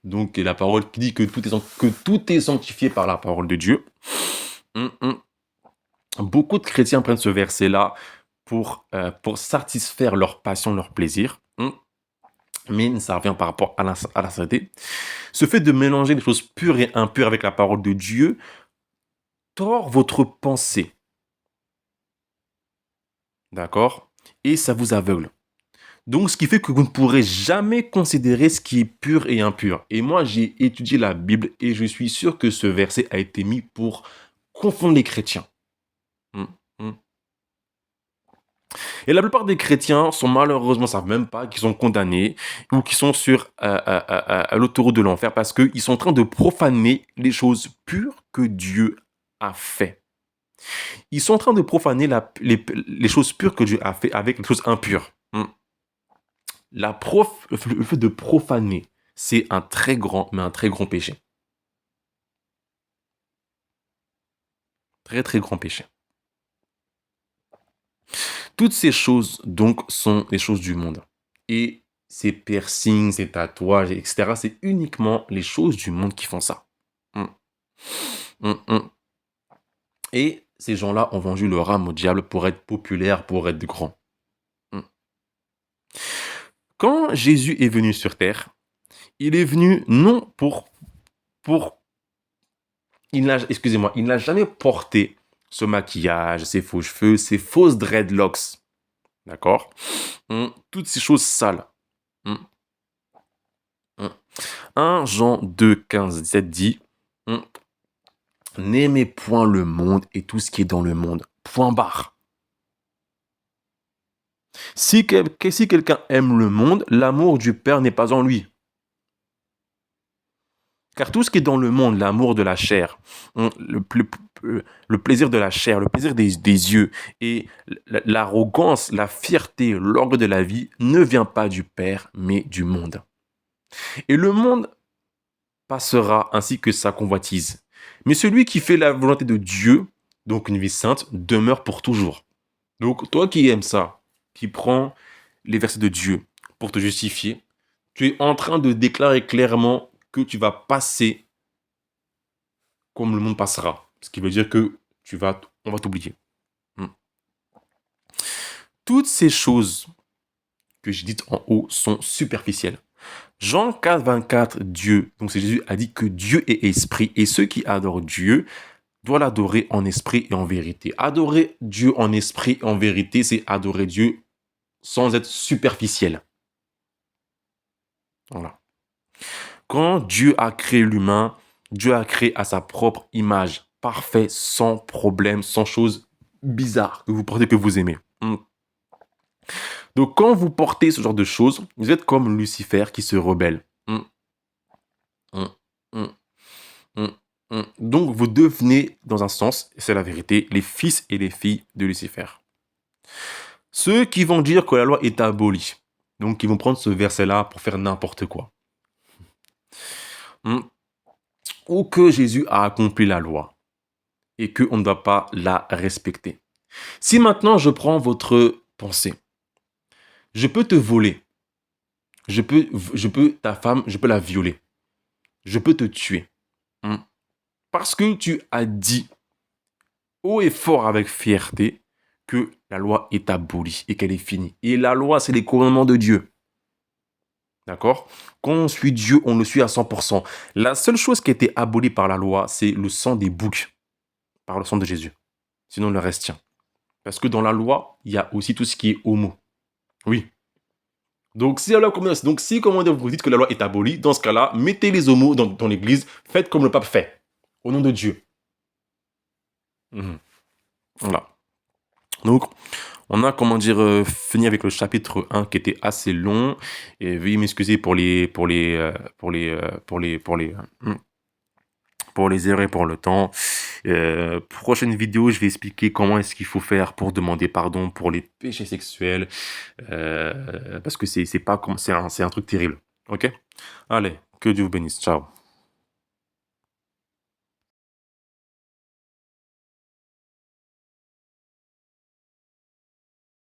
donc la parole qui dit que tout est sanctifié par la parole de Dieu, beaucoup de chrétiens prennent ce verset-là pour satisfaire leur passion, leur plaisir, mais ça revient par rapport à la sainteté. Ce fait de mélanger les choses pures et impures avec la parole de Dieu tord votre pensée. D'accord? Et ça vous aveugle. Donc, ce qui fait que vous ne pourrez jamais considérer ce qui est pur et impur. Et moi, j'ai étudié la Bible et je suis sûr que ce verset a été mis pour confondre les chrétiens. Et la plupart des chrétiens sont malheureusement, savent même pas qu'ils sont condamnés ou qu'ils sont sur l'autoroute de l'enfer parce qu'ils sont en train de profaner les choses pures que Dieu a fait. Ils sont en train de profaner les choses pures que Dieu a fait avec les choses impures. Le fait de profaner, c'est un très grand péché. Très, très grand péché. Toutes ces choses, donc, sont les choses du monde. Et ces piercings, ces tatouages, etc., c'est uniquement les choses du monde qui font ça. Mmh. Mmh mh. Et ces gens-là ont vendu leur âme au diable pour être populaires, pour être grands. Mmh. Quand Jésus est venu sur terre, il est venu non pour il n'a jamais porté ce maquillage, ces faux cheveux, ces fausses dreadlocks, d'accord? Toutes ces choses sales. Mmh, mmh. 1 Jean 2, 15, 17 dit: mmh, «N'aimez point le monde et tout ce qui est dans le monde. Point barre. Si quelqu'un aime le monde, l'amour du Père n'est pas en lui. Car tout ce qui est dans le monde, l'amour de la chair, le plaisir de la chair, le plaisir des yeux et l'arrogance, la fierté, l'orgue de la vie ne vient pas du Père, mais du monde. Et le monde passera ainsi que sa convoitise. Mais celui qui fait la volonté de Dieu, donc une vie sainte, demeure pour toujours. Donc toi qui aimes ça, qui prends les versets de Dieu pour te justifier, tu es en train de déclarer clairement que tu vas passer comme le monde passera. Ce qui veut dire que on va t'oublier. Hmm. Toutes ces choses que j'ai dites en haut sont superficielles. Jean 4, 24, Dieu, donc c'est Jésus, a dit que Dieu est esprit et ceux qui adorent Dieu doivent l'adorer en esprit et en vérité. Adorer Dieu en esprit et en vérité, c'est adorer Dieu sans être superficiel. Voilà. Quand Dieu a créé l'humain, Dieu a créé à sa propre image, parfait, sans problème, sans choses bizarres que vous portez, que vous aimez. Donc quand vous portez ce genre de choses, vous êtes comme Lucifer qui se rebelle. Mm, mm, mm, mm, Donc vous devenez, dans un sens, c'est la vérité, les fils et les filles de Lucifer. Ceux qui vont dire que la loi est abolie, donc ils vont prendre ce verset-là pour faire n'importe quoi. Mm. Ou que Jésus a accompli la loi et qu'on ne doit pas la respecter. Si maintenant je prends votre pensée, je peux te voler, ta femme, je peux la violer, je peux te tuer. Mm. Parce que tu as dit haut et fort avec fierté que la loi est abolie et qu'elle est finie. Et la loi, c'est les commandements de Dieu. D'accord? Quand on suit Dieu, on le suit à 100%. La seule chose qui a été abolie par la loi, c'est le sang des boucs, par le sang de Jésus. Sinon, le reste tient. Parce que dans la loi, il y a aussi tout ce qui est homo. Oui. Donc, si, comment dire, vous dites que la loi est abolie, dans ce cas-là, mettez les homos dans l'église, faites comme le pape fait, au nom de Dieu. Voilà. Donc, on a, fini avec le chapitre 1 qui était assez long. Et veuillez m'excuser pour les erreurs et pour le temps. Prochaine vidéo, je vais expliquer comment est-ce qu'il faut faire pour demander pardon pour les péchés sexuels. Parce que c'est pas comme, c'est un truc terrible. Ok? Allez, que Dieu vous bénisse. Ciao.